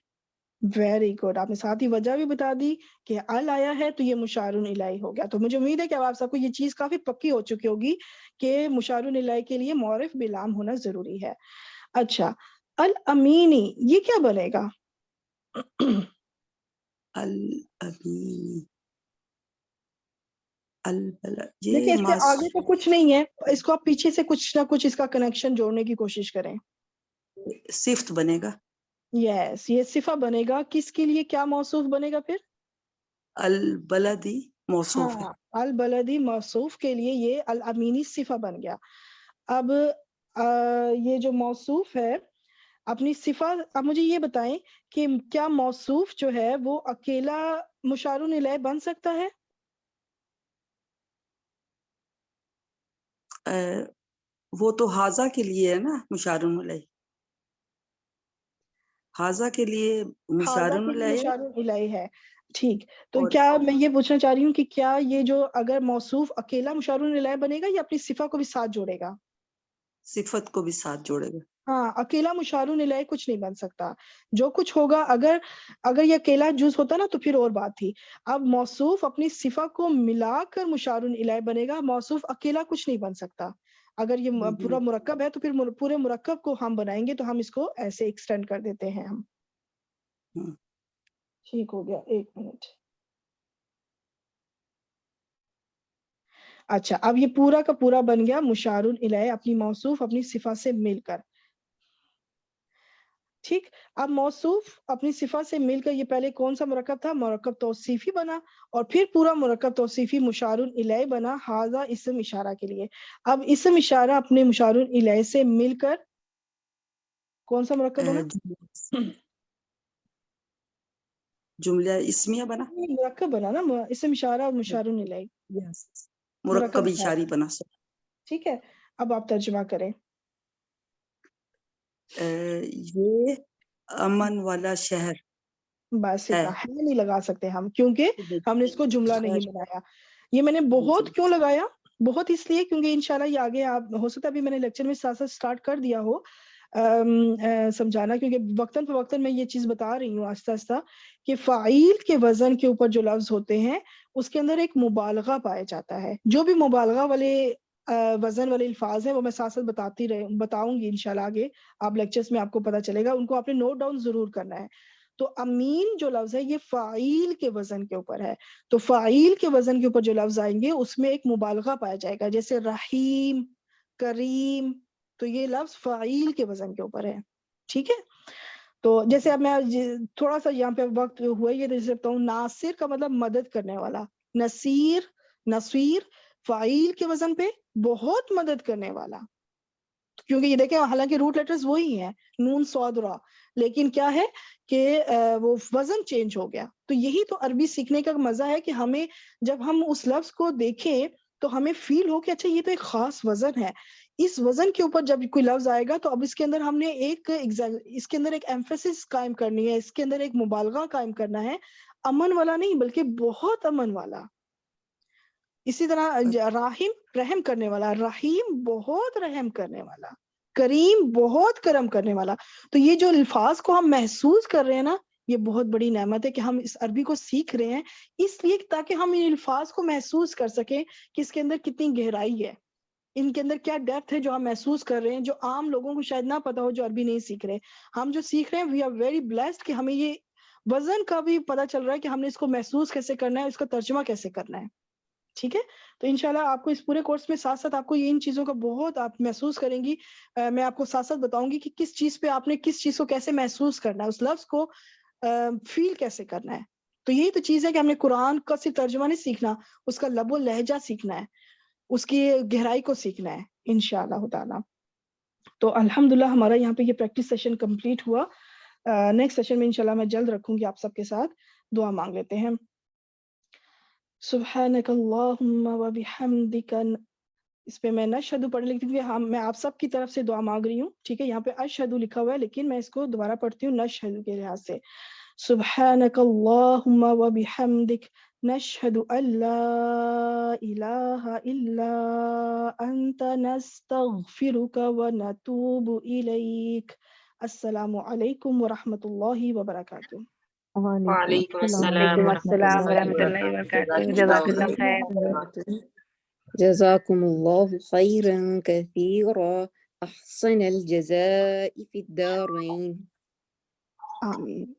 [SPEAKER 1] ویری گڈ, آپ نے ساتھ ہی وجہ بھی بتا دی کہ ال آیا ہے تو یہ مشار الیہ ہو گیا. تو مجھے امید ہے کہ اب آپ سب کو یہ چیز کافی پکی ہو چکی ہوگی کہ مشار الیہ کے لیے معرف بلام ہونا ضروری ہے. اچھا, الامینی یہ کیا بنے گا؟
[SPEAKER 12] الامین البلد
[SPEAKER 1] دیکھیں
[SPEAKER 12] یہ
[SPEAKER 1] اس کے آگے تو کچھ نہیں ہے, اس کو آپ پیچھے سے کچھ نہ کچھ اس کا کنیکشن جوڑنے کی کوشش کریں.
[SPEAKER 12] صفت بنے گا.
[SPEAKER 1] یس, یہ صفہ بنے گا. کس کے لیے کیا موصوف بنے گا پھر؟
[SPEAKER 12] البلدی موصوف ہے.
[SPEAKER 1] ہاں, البلدی موصوف کے لیے یہ الامینی صفہ بن گیا. اب یہ جو موصوف ہے اپنی صفہ, اب مجھے یہ بتائیں کہ کیا موصوف جو ہے وہ اکیلا مشار الیہ بن سکتا ہے؟
[SPEAKER 12] وہ تو حاضہ کے لیے ہے نا مشار الیہ. حاضہ کے لیے مشار
[SPEAKER 1] حاضہ کے لیے
[SPEAKER 12] الیہ
[SPEAKER 1] مشار الیہ ہے, ٹھیک. تو
[SPEAKER 12] اور
[SPEAKER 1] کیا میں یہ پوچھنا چاہ رہی ہوں کہ کیا یہ جو اگر موصوف اکیلا مشار الیہ بنے گا یا اپنی صفہ کو بھی ساتھ جوڑے گا؟
[SPEAKER 12] صفت کو بھی ساتھ جوڑے گا.
[SPEAKER 1] ہاں, اکیلا مشار الیہ کچھ نہیں بن سکتا. جو کچھ ہوگا اگر یہ اکیلا جز ہوتا نا تو پھر اور بات تھی. اب موصوف اپنی صفہ کو ملا کر مشار الیہ بنے گا, موصوف اکیلا کچھ نہیں بن سکتا. اگر یہ پورا مرکب ہے تو پھر پورے مرکب کو ہم بنائیں گے تو ہم اس کو ایسے ایکسٹینڈ کر دیتے ہیں ہم. ٹھیک ہو گیا, ایک منٹ. اچھا, اب یہ پورا کا پورا بن گیا مشار الیہ اپنی موصوف اپنی صفہ سے مل کر. ٹھیک, اب موصوف اپنی صفہ سے مل کر یہ پہلے کون سا مرکب تھا؟ مرکب توصیفی بنا, اور پھر پورا مرکب توصیفی مشار الیہ بنا حاضہ اسم اشارہ کے لیے. اب اسم اشارہ اپنے مشار الیہ سے مل کر کون سا مرکب بنا؟
[SPEAKER 12] جملہ اسمیہ بنا,
[SPEAKER 1] مرکب بنا نا, اسم اشارہ اور مشار الیہ
[SPEAKER 12] مرکب اشاری بنا.
[SPEAKER 1] ٹھیک ہے, اب آپ ترجمہ کریں.
[SPEAKER 12] یہ امن والا شہر
[SPEAKER 1] بس اتنا ہے نہیں لگا سکتے ہم, کیونکہ ہم نے اس کو جملہ نہیں بنایا. یہ میں نے بہت کیوں لگایا, بہت اس لیے کیونکہ انشاءاللہ یہ آگے آپ ہو سکتا ہے ابھی میں نے لیکچر میں ساتھ ساتھ سٹارٹ کر دیا ہو سمجھانا, کیونکہ وقتاً فوقتاً میں یہ چیز بتا رہی ہوں آہستہ آہستہ کہ فاعل کے وزن کے اوپر جو لفظ ہوتے ہیں اس کے اندر ایک مبالغہ پایا جاتا ہے. جو بھی مبالغہ والے وزن والے الفاظ ہیں وہ میں ساتھ ساتھ بتاؤں گی انشاءاللہ آگے, آپ لیکچرز میں آپ کو پتا چلے گا, ان کو آپ نے نوٹ ڈاؤن ضرور کرنا ہے. تو امین جو لفظ ہے یہ فاعل کے وزن کے اوپر ہے, تو فاعل کے وزن کے اوپر جو لفظ آئیں گے اس میں ایک مبالغہ پایا جائے گا, جیسے رحیم, کریم, تو یہ لفظ فاعل کے وزن کے اوپر ہے. ٹھیک ہے, تو جیسے اب میں تھوڑا سا یہاں پہ وقت ہوا یہ دیکھ سکتا ہوں, ناصر کا مطلب مدد کرنے والا, نصیر فاعل کے وزن پہ بہت مدد کرنے والا, کیونکہ یہ دیکھیں حالانکہ روٹ لیٹرز وہی ہیں نون صاد را, لیکن کیا ہے کہ وہ وزن چینج ہو گیا. تو یہی تو عربی سیکھنے کا مزہ ہے کہ ہمیں جب ہم اس لفظ کو دیکھیں تو ہمیں فیل ہو کہ اچھا یہ تو ایک خاص وزن ہے. اس وزن کے اوپر جب کوئی لفظ آئے گا تو اب اس کے اندر ہم نے اس کے اندر ایک ایمفیسس قائم کرنی ہے, اس کے اندر ایک مبالغہ قائم کرنا ہے, امن والا نہیں بلکہ بہت امن والا. اسی طرح راحم رحم کرنے والا, رحیم بہت رحم کرنے والا, کریم بہت کرم کرنے والا. تو یہ جو الفاظ کو ہم محسوس کر رہے ہیں نا, یہ بہت بڑی نعمت ہے کہ ہم اس عربی کو سیکھ رہے ہیں, اس لیے تاکہ ہم ان الفاظ کو محسوس کر سکیں کہ اس کے اندر کتنی گہرائی ہے, ان کے اندر کیا ڈیپتھ ہے جو ہم محسوس کر رہے ہیں, جو عام لوگوں کو شاید نہ پتا ہو جو عربی نہیں سیکھ رہے. ہم جو سیکھ رہے ہیں وی آر ویری بلیسڈ کہ ہمیں یہ وزن کا بھی پتا چل رہا ہے کہ ہم نے اس کو محسوس کیسے کرنا ہے, اس کا ترجمہ کیسے کرنا ہے. ٹھیک ہے, تو انشاءاللہ آپ کو اس پورے کورس میں ساتھ ساتھ آپ کو ان چیزوں کا بہت آپ محسوس کریں گی. میں آپ کو ساتھ ساتھ بتاؤں گی کہ کس چیز پہ آپ نے کس چیز کو کیسے محسوس کرنا ہے, اس لفظ کو فیل کیسے کرنا ہے. تو یہی تو چیز ہے کہ ہم نے قرآن کا صرف ترجمہ نہیں سیکھنا, اس کا لب و لہجہ سیکھنا ہے, اس کی گہرائی کو سیکھنا ہے انشاءاللہ تعالی. तो अल्हम्दुलिल्लाह हमारा यहाँ पे ये प्रैक्टिस सेशन कंप्लीट हुआ। नेक्स्ट सेशन में इंशाल्लाह मैं जल्द रखूंगी आप सबके साथ। दुआ मांग लेते हैं। सुब्हानकल्लाहुम्मा व बिहम्दिका, इस पे मैं नशहदु पढ़ लेती हूँ, हाँ मैं आप सब की तरफ से दुआ मांग रही हूँ, ठीक है। यहाँ पे अशहदु लिखा हुआ है लेकिन मैं इसको दोबारा पढ़ती हूँ नशहदु के लिहाज से। सुब्हानकल्लाहुम्मा व बिहम्दिक नशहदु अल्ला इलाहा इल्ला अंता नस्तगफिरुका व नतूबु इलैक। अस्सलामु अलैकुम व रहमतुल्लाहि व बरकातुहू।
[SPEAKER 8] वालेकुम
[SPEAKER 2] वालेकुम अस्सलाम व रहमतुल्लाहि व बरकातुहू। जज़ाकल्लाह खैर।
[SPEAKER 9] जज़ाकुमुल्लाहु खैरन कसीरा अहसनल जज़ाइ फिद दारैन।
[SPEAKER 1] आमीन।